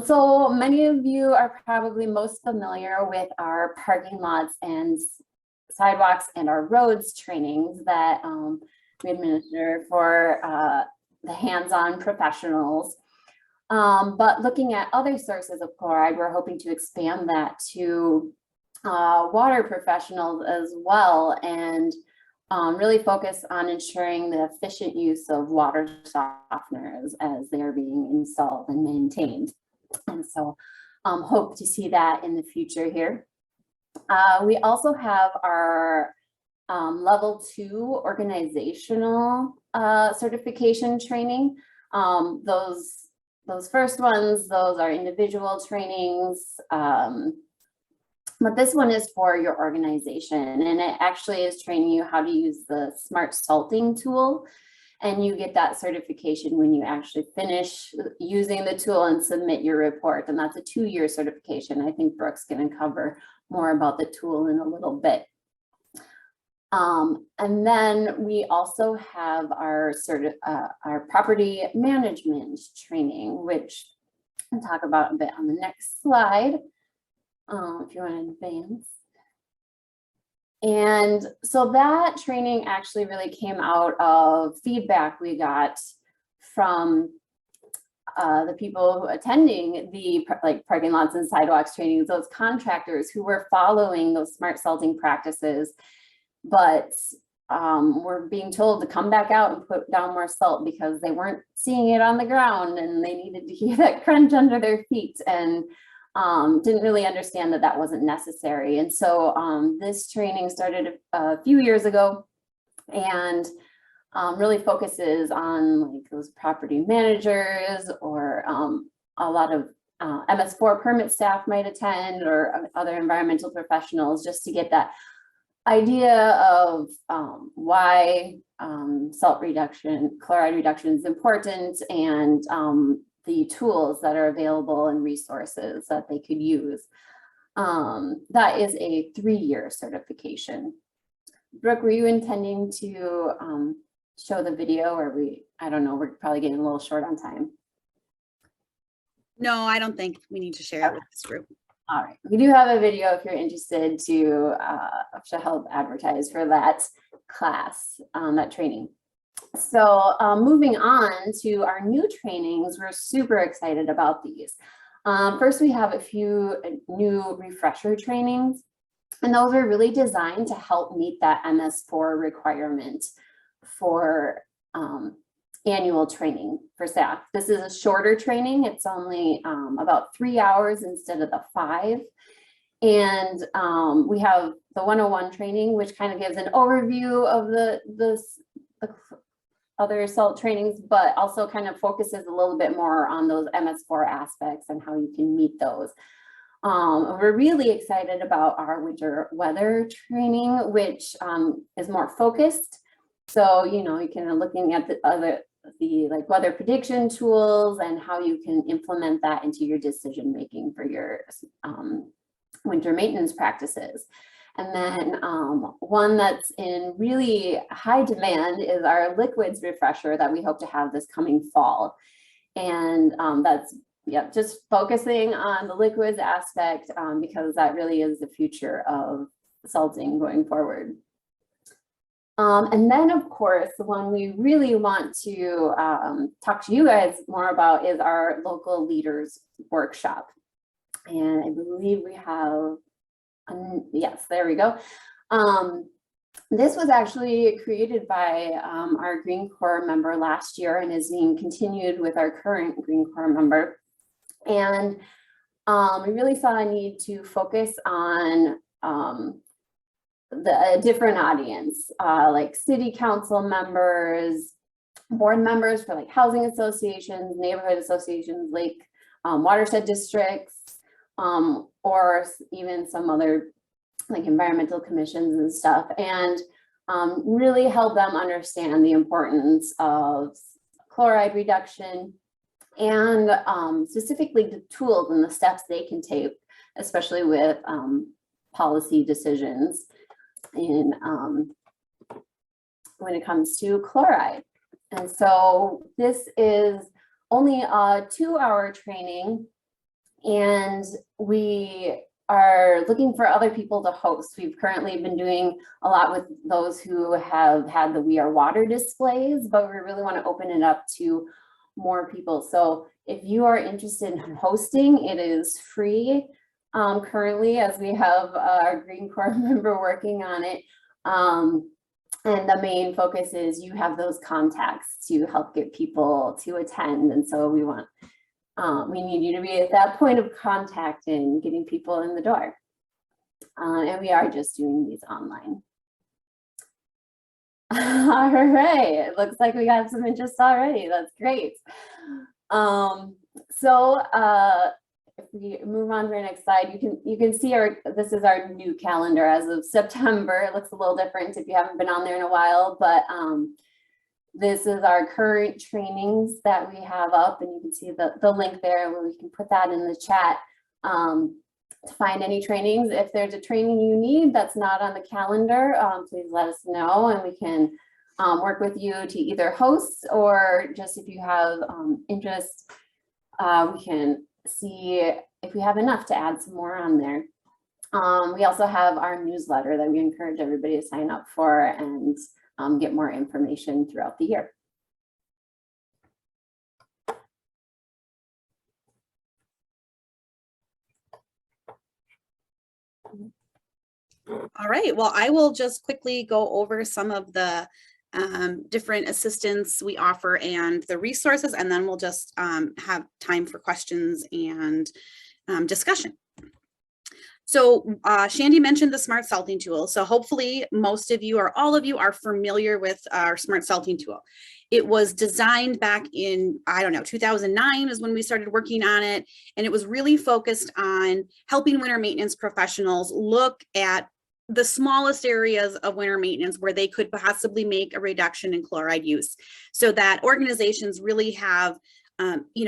So many of you are probably most familiar with our parking lots and sidewalks and our roads trainings that we administer for the hands-on professionals. But looking at other sources of chloride, we're hoping to expand that to water professionals as well, and really focus on ensuring the efficient use of water softeners as they're being installed and maintained. And so hope to see that in the future here. We also have our level 2 organizational certification training. Those first ones, those are individual trainings. But this one is for your organization, and it actually is training you how to use the smart salting tool. And you get that certification when you actually finish using the tool and submit your report. And that's a 2-year certification. I think Brooke's going to cover more about the tool in a little bit. And then we also have our property management training, which I'll talk about a bit on the next slide. If you want to advance. And so that training actually really came out of feedback we got from the people attending the parking lots and sidewalks trainings, those contractors who were following those smart salting practices, but were being told to come back out and put down more salt because they weren't seeing it on the ground, and they needed to hear that crunch under their feet, and didn't really understand that that wasn't necessary. And so this training started a few years ago, and really focuses on like those property managers, or a lot of MS4 permit staff might attend, or other environmental professionals, just to get that idea of why salt reduction, chloride reduction is important, and the tools that are available and resources that they could use. That is a 3-year certification. Brooke, were you intending to show the video, or I don't know, we're probably getting a little short on time. No, I don't think we need to share it with this group. All right, we do have a video if you're interested to help advertise for that class, that training. So moving on to our new trainings, we're super excited about these. First, we have a few new refresher trainings, and those are really designed to help meet that MS4 requirement for annual training for staff. This is a shorter training. It's only about 3 hours instead of the 5. And we have the 101 training, which kind of gives an overview of the other SALT trainings, but also kind of focuses a little bit more on those MS4 aspects and how you can meet those. We're really excited about our winter weather training, which is more focused. So, you know, you can looking at the like weather prediction tools and how you can implement that into your decision making for your winter maintenance practices. And then one that's in really high demand is our liquids refresher that we hope to have this coming fall. And that's just focusing on the liquids aspect because that really is the future of salting going forward. And then, of course, the one we really want to talk to you guys more about is our local leaders workshop. And I believe we have, yes, there we go. This was actually created by our Green Corps member last year and is being continued with our current Green Corps member. And we really saw a need to focus on a different audience, like city council members, board members for like housing associations, neighborhood associations, like watershed districts, or even some other like environmental commissions and stuff, and really help them understand the importance of chloride reduction and specifically the tools and the steps they can take, especially with policy decisions in when it comes to chloride. And so this is only a 2-hour training, and we are looking for other people to host. We've currently been doing a lot with those who have had the We Are Water displays, but we really want to open it up to more people. So if you are interested in hosting, it is free currently, as we have our Green Corps member working on it. And the main focus is you have those contacts to help get people to attend. And so we want, we need you to be at that point of contact and getting people in the door. And we are just doing these online. All right, it looks like we got some interest already. That's great. If we move on to our next slide, you can see this is our new calendar as of September. It looks a little different if you haven't been on there in a while, but this is our current trainings that we have up, and you can see the link there where we can put that in the chat to find any trainings. If there's a training you need that's not on the calendar, please let us know, and we can work with you to either host or just if you have interest, we can see if we have enough to add some more on there. We also have our newsletter that we encourage everybody to sign up for and get more information throughout the year. All right, well, I will just quickly go over some of the different assistance we offer and the resources, and then we'll just have time for questions and discussion. So Chandi mentioned the smart salting tool. So hopefully most of you or all of you are familiar with our smart salting tool. It was designed back in, I don't know, 2009 is when we started working on it. And it was really focused on helping winter maintenance professionals look at the smallest areas of winter maintenance where they could possibly make a reduction in chloride use, so that organizations really have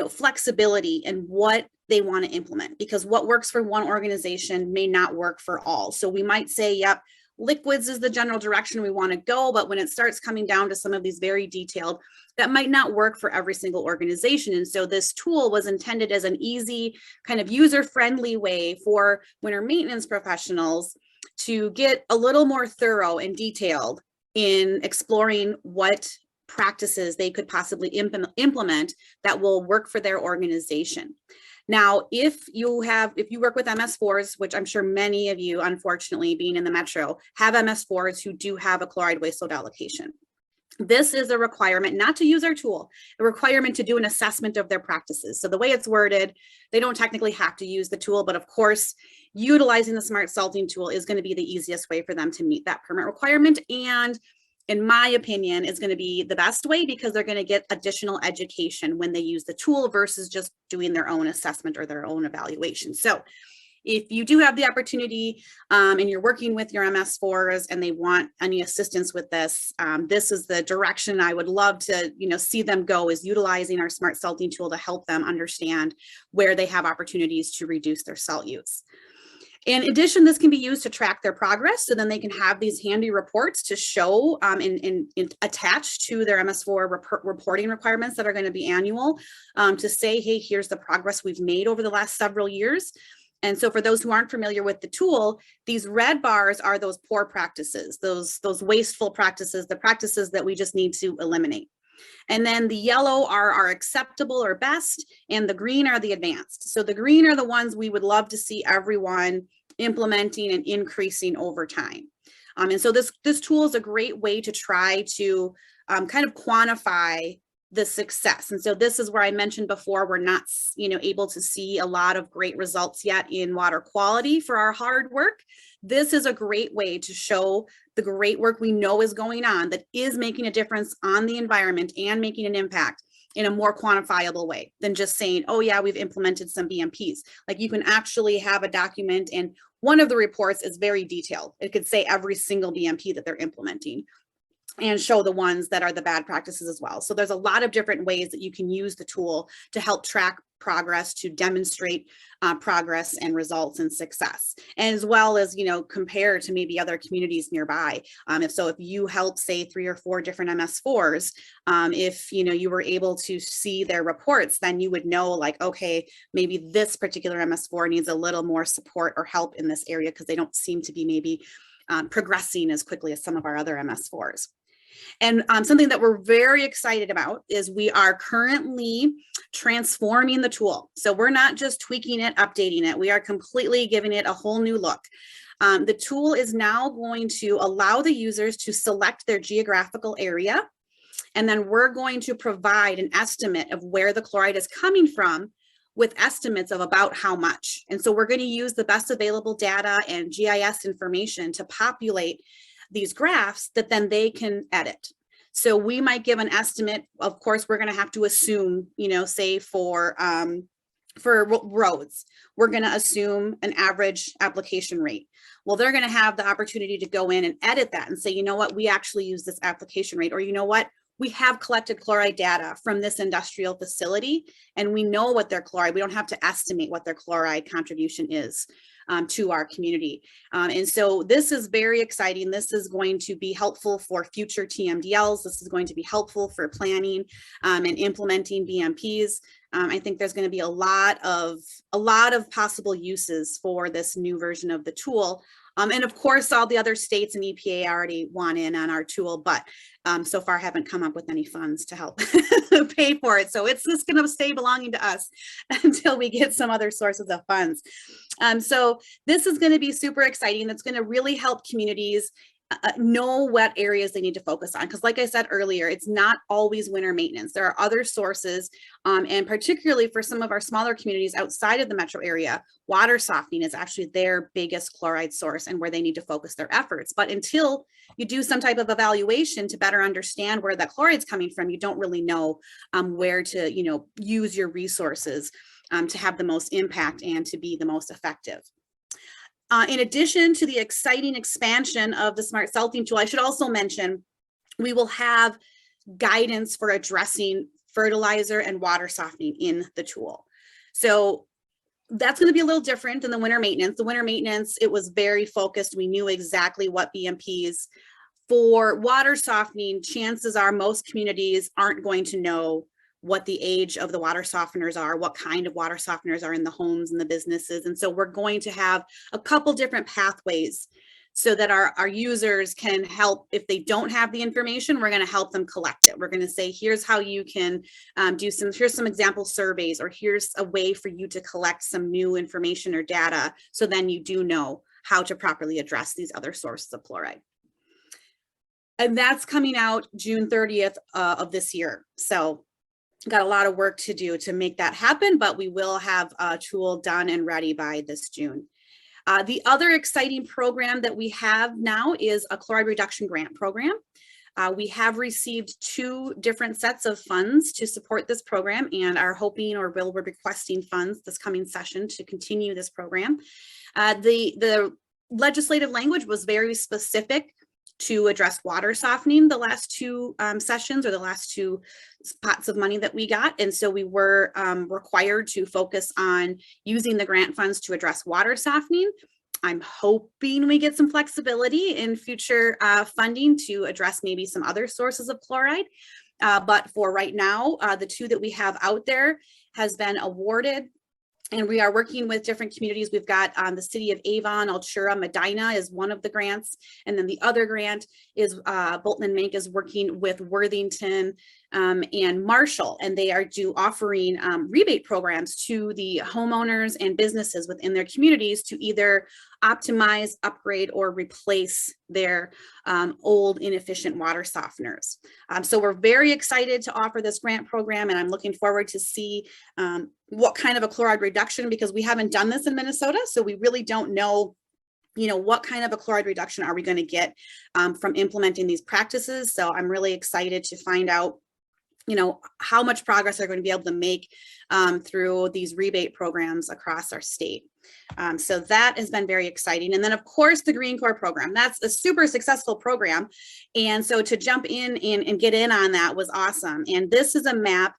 flexibility in what they want to implement, because what works for one organization may not work for all. So we might say, yep, liquids is the general direction we want to go, but when it starts coming down to some of these very detailed, that might not work for every single organization. And so this tool was intended as an easy, kind of user-friendly way for winter maintenance professionals to get a little more thorough and detailed in exploring what practices they could possibly implement that will work for their organization. Now, if you work with MS4s, which I'm sure many of you, unfortunately, being in the metro, have MS4s who do have a chloride waste load allocation. This is a requirement not to use our tool, a requirement to do an assessment of their practices. So the way it's worded, they don't technically have to use the tool, but of course, utilizing the smart salting tool is going to be the easiest way for them to meet that permit requirement. And in my opinion, is going to be the best way because they're going to get additional education when they use the tool versus just doing their own assessment or their own evaluation. So if you do have the opportunity and you're working with your MS4s and they want any assistance with this, this is the direction I would love to, see them go, is utilizing our smart salting tool to help them understand where they have opportunities to reduce their salt use. In addition, this can be used to track their progress, so then they can have these handy reports to show and attach to their MS4 reporting requirements that are going to be annual, to say, hey, here's the progress we've made over the last several years. And so for those who aren't familiar with the tool, these red bars are those poor practices, those wasteful practices, the practices that we just need to eliminate. And then the yellow are our acceptable or best, and the green are the advanced. So the green are the ones we would love to see everyone implementing and increasing over time. And so this tool is a great way to try to kind of quantify the success. And so this is where I mentioned before, we're not, able to see a lot of great results yet in water quality for our hard work. This is a great way to show the great work we know is going on that is making a difference on the environment and making an impact in a more quantifiable way than just saying, oh yeah, we've implemented some BMPs. Like you can actually have a document, and one of the reports is very detailed. It could say every single BMP that they're implementing and show the ones that are the bad practices as well. So there's a lot of different ways that you can use the tool to help track progress, to demonstrate progress and results and success, and as well as, compare to maybe other communities nearby. If you help, say, 3 or 4 different MS4s, if, you were able to see their reports, then you would know, like, okay, maybe this particular MS4 needs a little more support or help in this area because they don't seem to be maybe progressing as quickly as some of our other MS4s. And something that we're very excited about is we are currently transforming the tool. So we're not just tweaking it, updating it. We are completely giving it a whole new look. The tool is now going to allow the users to select their geographical area. And then we're going to provide an estimate of where the chloride is coming from with estimates of about how much. And so we're going to use the best available data and GIS information to populate these graphs that then they can edit. So we might give an estimate. Of course, we're going to have to assume, say for roads, we're going to assume an average application rate. Well, they're going to have the opportunity to go in and edit that and say, you know what, we actually use this application rate, or you know what, we have collected chloride data from this industrial facility and we know what their chloride, we don't have to estimate what their chloride contribution is to our community. And so this is very exciting. This is going to be helpful for future TMDLs. This is going to be helpful for planning and implementing BMPs. I think there's going to be a lot of possible uses for this new version of the tool. And of course, all the other states and EPA already want in on our tool, but so far haven't come up with any funds to help pay for it. So it's just going to stay belonging to us until we get some other sources of funds. So this is going to be super exciting. That's going to really help communities know what areas they need to focus on. Because like I said earlier, it's not always winter maintenance. There are other sources, and particularly for some of our smaller communities outside of the metro area, water softening is actually their biggest chloride source and where they need to focus their efforts. But until you do some type of evaluation to better understand where that chloride's coming from, you don't really know where to, use your resources to have the most impact and to be the most effective. In addition to the exciting expansion of the smart salting tool, I should also mention we will have guidance for addressing fertilizer and water softening in the tool. So that's going to be a little different than the winter maintenance. The winter maintenance, it was very focused. We knew exactly what BMPs. For water softening, chances are most communities aren't going to know what the age of the water softeners are, what kind of water softeners are in the homes and the businesses. And so we're going to have a couple different pathways so that our users can help. If they don't have the information, we're going to help them collect it. We're going to say, here's how you can here's some example surveys, or here's a way for you to collect some new information or data, so then you do know how to properly address these other sources of chloride. And that's coming out June 30th of this year. So got a lot of work to do to make that happen, but we will have a tool done and ready by this June. The other exciting program that we have now is a chloride reduction grant program. We have received 2 different sets of funds to support this program, and are hoping, or we're requesting funds this coming session to continue this program. The legislative language was very specific to address water softening the last 2 sessions, or the last 2 pots of money that we got. And so we were required to focus on using the grant funds to address water softening. I'm hoping we get some flexibility in future funding to address maybe some other sources of chloride. But for right now, the 2 that we have out there has been awarded. And we are working with different communities. We've got the city of Avon, Altura, Medina is one of the grants. And then the other grant is Bolton Menk is working with Worthington and Marshall. And they are offering rebate programs to the homeowners and businesses within their communities to either optimize, upgrade, or replace their old inefficient water softeners. So we're very excited to offer this grant program, and I'm looking forward to see what kind of a chloride reduction, because we haven't done this in Minnesota, so we really don't know, what kind of a chloride reduction are we going to get from implementing these practices. So I'm really excited to find out, how much progress they're going to be able to make through these rebate programs across our state. So that has been very exciting. And then of course the Green Corps program, that's a super successful program. And so to jump in and get in on that was awesome. And this is a map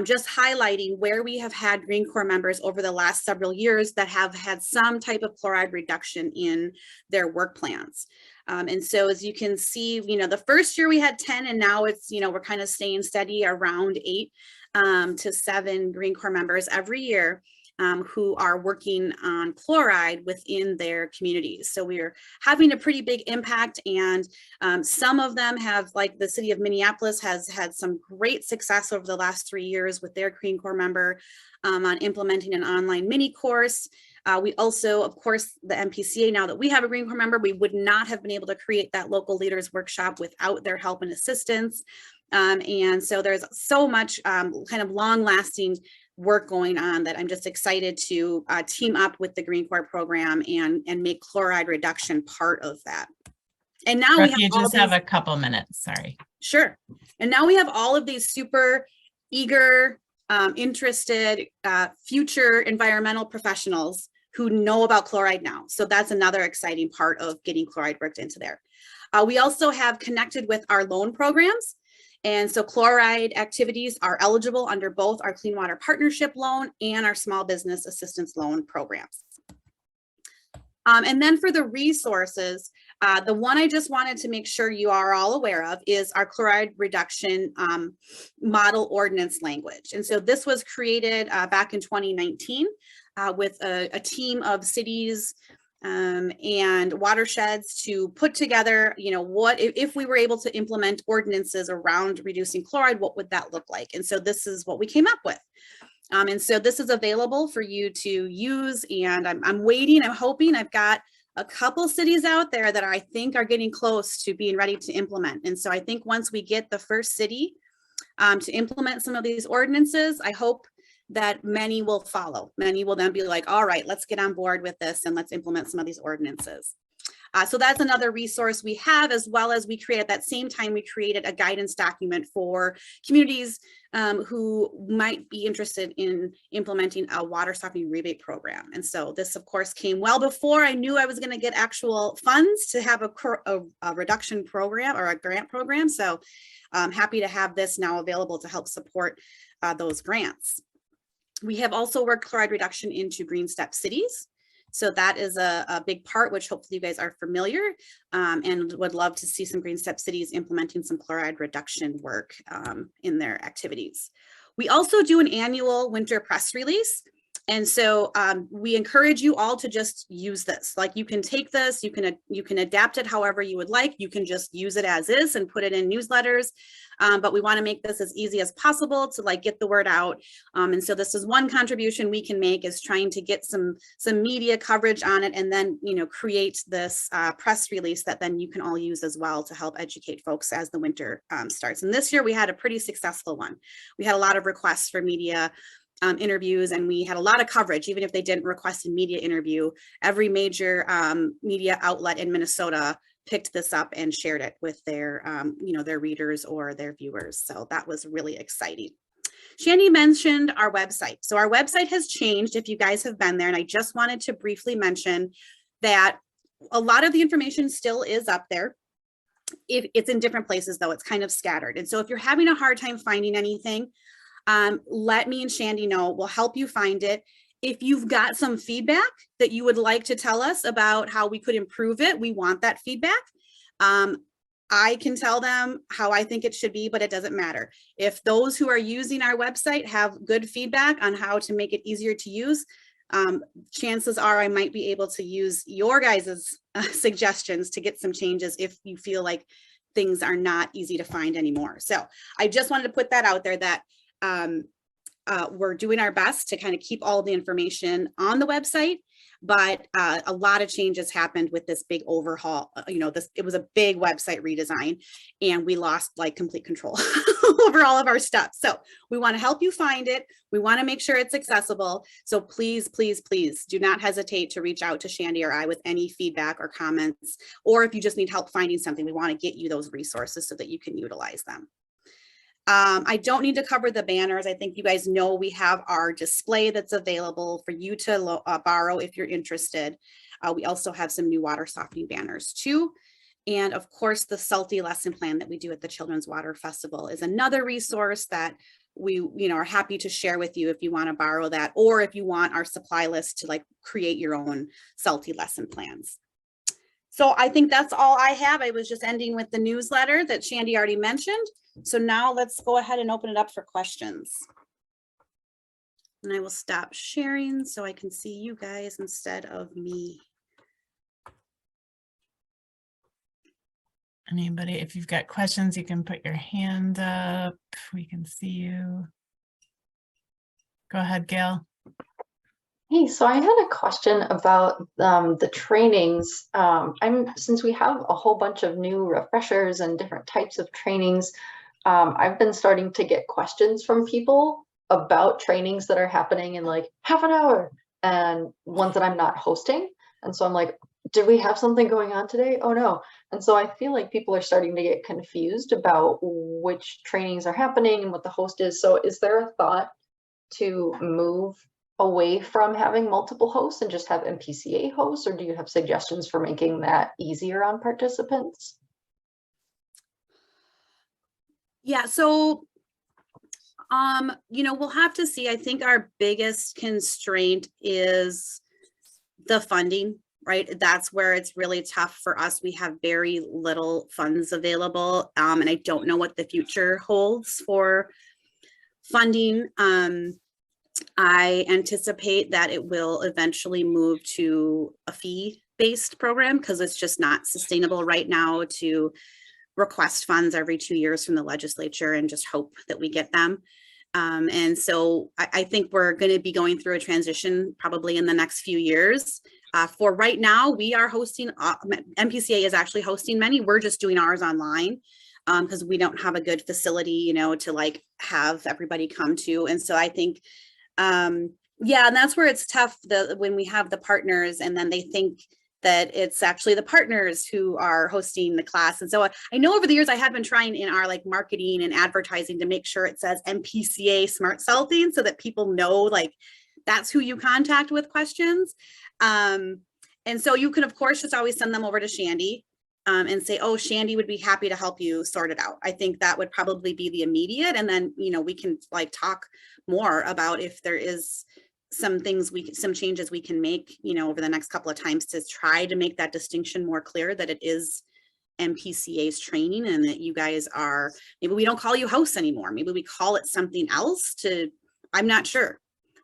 just highlighting where we have had Green Corps members over the last several years that have had some type of chloride reduction in their work plans. And so as you can see, the first year we had 10, and now it's, we're kind of staying steady around 8 to 7 Green Corps members every year who are working on chloride within their communities. So we're having a pretty big impact, and some of them have, like the city of Minneapolis has had some great success over the last 3 years with their Green Corps member on implementing an online mini course. We also, of course, the MPCA, now that we have a Green Corps member, we would not have been able to create that local leaders workshop without their help and assistance. And so there's so much kind of long lasting work going on that I'm just excited to team up with the Green Corps program and make chloride reduction part of that. And now Brooke, you just have a couple minutes, sorry. Sure. And now we have all of these super eager, interested future environmental professionals who know about chloride now. So that's another exciting part of getting chloride worked into there. We also have connected with our loan programs. And so chloride activities are eligible under both our Clean Water Partnership loan and our Small Business Assistance Loan programs. And then for the resources, the one I just wanted to make sure you are all aware of is our chloride reduction model ordinance language. And so this was created back in 2019 with a team of cities and watersheds to put together, what if we were able to implement ordinances around reducing chloride, what would that look like? And so this is what we came up with. And so this is available for you to use, and I'm waiting, I'm hoping. I've got a couple cities out there that I think are getting close to being ready to implement. And so I think once we get the first city to implement some of these ordinances, I hope that many will follow. Many will then be like, all right, let's get on board with this and let's implement some of these ordinances. So that's another resource we have, as well as we created at that same time, we created a guidance document for communities who might be interested in implementing a water softening rebate program. And so this, of course, came well before I knew I was going to get actual funds to have a reduction program or a grant program. So I'm happy to have this now available to help support those grants. We have also worked chloride reduction into Green Step cities. So that is a big part, which hopefully you guys are familiar and would love to see some Green Step cities implementing some chloride reduction work in their activities. We also do an annual winter press release. And so we encourage you all to just use this. Like, you can take this, you can adapt it however you would like. You can just use it as is and put it in newsletters. But we want to make this as easy as possible to like get the word out. And so this is one contribution we can make, is trying to get some media coverage on it, and then, you know, create this press release that then you can all use as well to help educate folks as the winter starts. And this year we had a pretty successful one. We had a lot of requests for media interviews, and we had a lot of coverage. Even if they didn't request a media interview, every major media outlet in Minnesota picked this up and shared it with their, you know, their readers or their viewers. So that was really exciting. Chandi mentioned our website. So our website has changed, if you guys have been there, and I just wanted to briefly mention that a lot of the information still is up there. It's in different places though, it's kind of scattered. And so if you're having a hard time finding anything, let me and Chandi know. We'll help you find it. If you've got some feedback that you would like to tell us about how we could improve it, we want that feedback. I can tell them how I think it should be, but it doesn't matter. If those who are using our website have good feedback on how to make it easier to use, chances are I might be able to use your guys' suggestions to get some changes if you feel like things are not easy to find anymore. So I just wanted to put that out there, that we're doing our best to kind of keep all the information on the website, but a lot of changes happened with this big overhaul. You know, it was a big website redesign, and we lost like complete control over all of our stuff. So we want to help you find it. We want to make sure it's accessible. So please, please, please do not hesitate to reach out to Chandi or I with any feedback or comments, or if you just need help finding something, we want to get you those resources so that you can utilize them. I don't need to cover the banners. I think you guys know we have our display that's available for you to borrow if you're interested. We also have some new water softening banners too. And of course, the Salty lesson plan that we do at the Children's Water Festival is another resource that we, you know, are happy to share with you if you want to borrow that, or if you want our supply list to like create your own Salty lesson plans. So I think that's all I have. I was just ending with the newsletter that Chandi already mentioned. So now let's go ahead and open it up for questions. And I will stop sharing so I can see you guys instead of me. Anybody, if you've got questions, you can put your hand up. We can see you. Go ahead, Gail. Hey, so I had a question about the trainings. Since we have a whole bunch of new refreshers and different types of trainings, I've been starting to get questions from people about trainings that are happening in like half an hour and ones that I'm not hosting. And so I'm like, did we have something going on today? Oh no. And so I feel like people are starting to get confused about which trainings are happening and what the host is. So is there a thought to move away from having multiple hosts and just have MPCA hosts, or do you have suggestions for making that easier on participants? Yeah, so, you know, we'll have to see. I think our biggest constraint is the funding, right? That's where it's really tough for us. We have very little funds available, and I don't know what the future holds for funding. I anticipate that it will eventually move to a fee-based program because it's just not sustainable right now to request funds every 2 years from the legislature and just hope that we get them. And so I think we're going to be going through a transition probably in the next few years. For right now, we are hosting, MPCA is actually hosting many. We're just doing ours online because we don't have a good facility, you know, to like have everybody come to. And so I think, yeah, and that's where it's tough when we have the partners and then they think that it's actually the partners who are hosting the class. And so I know over the years I have been trying in our like marketing and advertising to make sure it says MPCA Smart Salting so that people know like that's who you contact with questions. And so you can of course just always send them over to Chandi and say, oh, Chandi would be happy to help you sort it out. I think that would probably be the immediate. And then, you know, we can like talk more about if there is some changes we can make, you know, over the next couple of times to try to make that distinction more clear that it is MPCA's training and that you guys are, maybe we don't call you hosts anymore. Maybe we call it something else I'm not sure.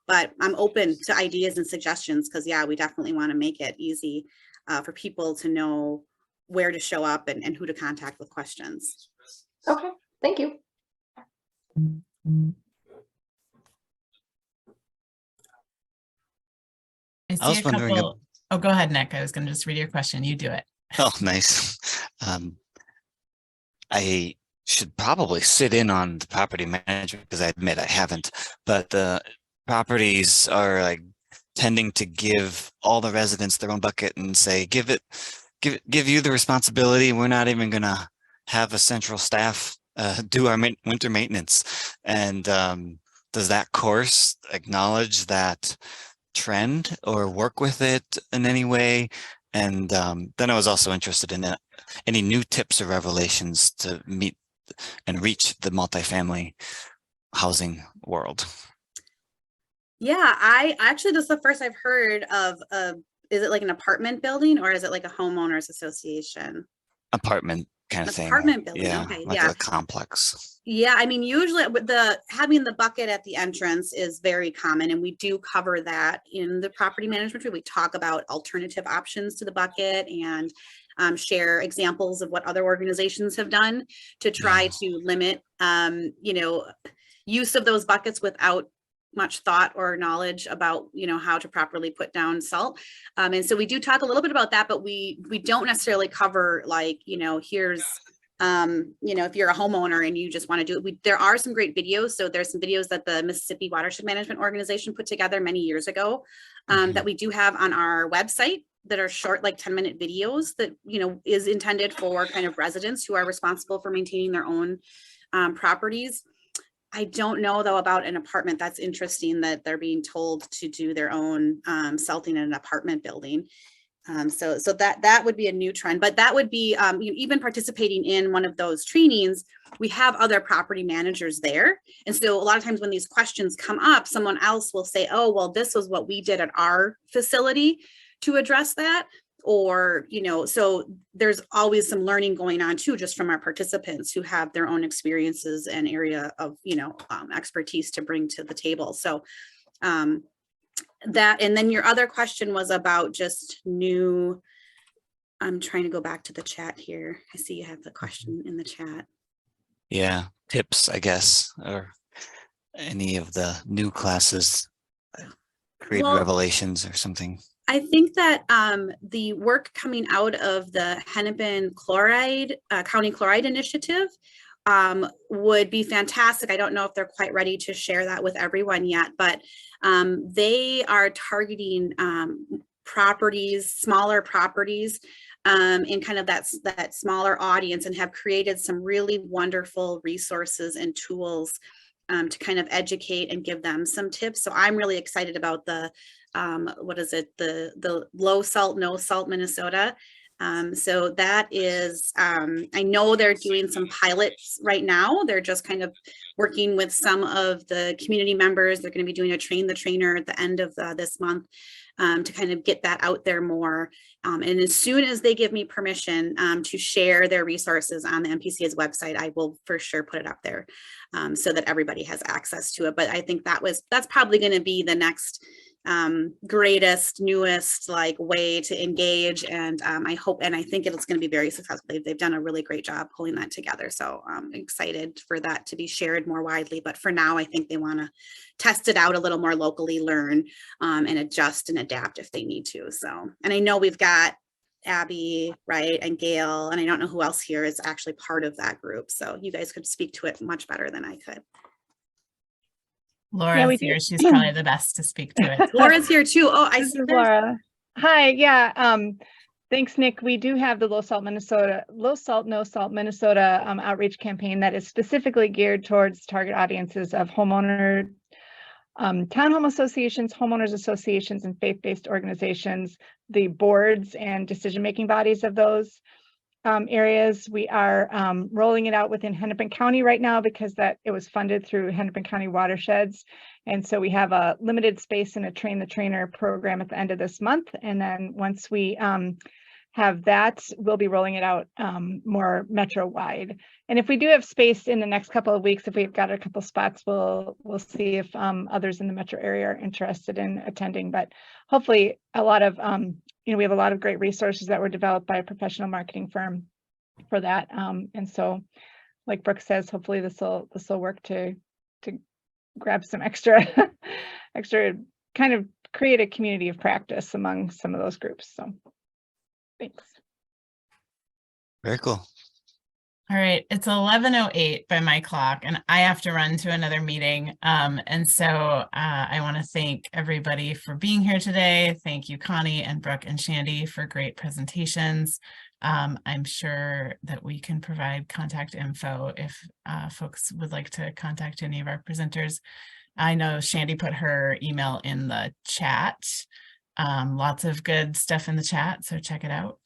but I'm open to ideas and suggestions because yeah, we definitely want to make it easy for people to know where to show up and who to contact with questions. Okay, thank you. I I was see a wondering couple. Oh, go ahead, Nick. I was going to just read your question. You do it. Oh, nice. I should probably sit in on the property management because I admit I haven't, but the properties are like tending to give all the residents their own bucket and say, give you the responsibility. We're not even gonna have a central staff do our winter maintenance. And does that course acknowledge that trend or work with it in any way? And then I was also interested in any new tips or revelations to meet and reach the multifamily housing world. Yeah, I actually, this is the first I've heard of, is it like an apartment building or is it like a homeowners association? Apartment kind of thing. Apartment building, Yeah, okay, like yeah. a complex. Yeah, I mean, usually with having the bucket at the entrance is very common, and we do cover that in the property management. We talk about alternative options to the bucket and share examples of what other organizations have done to try to limit, use of those buckets without much thought or knowledge about, how to properly put down salt. And so we do talk a little bit about that, but we don't necessarily cover like, here's if you're a homeowner and you just want to do it, there are some great videos. So there's some videos that the Mississippi Watershed Management Organization put together many years ago that we do have on our website that are short, like 10-minute videos that, is intended for kind of residents who are responsible for maintaining their own properties. I don't know though about an apartment. That's interesting that they're being told to do their own salting in an apartment building. So that would be a new trend, but that would be even participating in one of those trainings. We have other property managers there. And so a lot of times when these questions come up, someone else will say, oh, well, this was what we did at our facility to address that. Or, so there's always some learning going on too, just from our participants who have their own experiences and area of, expertise to bring to the table. So, that, and then your other question was about just new, I'm trying to go back to the chat here. I see you have the question in the chat. Yeah, tips, I guess, or any of the new classes, create revelations or something. I think that the work coming out of the Hennepin Chloride, County Chloride Initiative would be fantastic. I don't know if they're quite ready to share that with everyone yet, but they are targeting properties, smaller properties, in kind of that smaller audience, and have created some really wonderful resources and tools to kind of educate and give them some tips. So I'm really excited about the the low salt, no salt Minnesota. So that is, I know they're doing some pilots right now. They're just kind of working with some of the community members. They're going to be doing a train the trainer at the end of this month to kind of get that out there more. And as soon as they give me permission to share their resources on the MPCA's website, I will for sure put it up there so that everybody has access to it. But I think that's probably going to be the next greatest, newest way to engage, and I hope and I think it's going to be very successful. They've done a really great job pulling that together, so I'm excited for that to be shared more widely. But for now, I think they want to test it out a little more locally, learn and adjust and adapt if they need to. So, and I know we've got Abby, right, and Gail, and I don't know who else here is actually part of that group, so you guys could speak to it much better than I could. Laura's here. She's probably the best to speak to it. Laura's here too. Oh, I see Laura. Hi. Yeah. Thanks, Nick. We do have the Low Salt, No Salt Minnesota outreach campaign that is specifically geared towards target audiences of townhome associations, homeowners associations, and faith-based organizations, the boards and decision-making bodies of those areas. We are rolling it out within Hennepin County right now because it was funded through Hennepin County Watersheds. And so we have a limited space in a train the trainer program at the end of this month. And then once we have that. We'll be rolling it out more metro wide. And if we do have space in the next couple of weeks, if we've got a couple spots, we'll see if others in the metro area are interested in attending. But hopefully a lot of, we have a lot of great resources that were developed by a professional marketing firm for that. And so, like Brooke says, hopefully this will work to grab some extra kind of create a community of practice among some of those groups. So thanks. Very cool. All right, it's 11:08 by my clock, and I have to run to another meeting. And so I want to thank everybody for being here today. Thank you, Connie and Brooke and Chandi, for great presentations. I'm sure that we can provide contact info if folks would like to contact any of our presenters. I know Chandi put her email in the chat. Lots of good stuff in the chat, so check it out.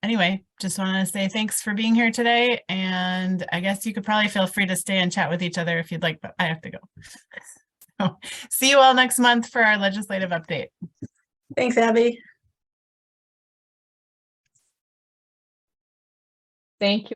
Anyway, just want to say thanks for being here today. And I guess you could probably feel free to stay and chat with each other if you'd like, but I have to go. So, see you all next month for our legislative update. Thanks, Abby. Thank you.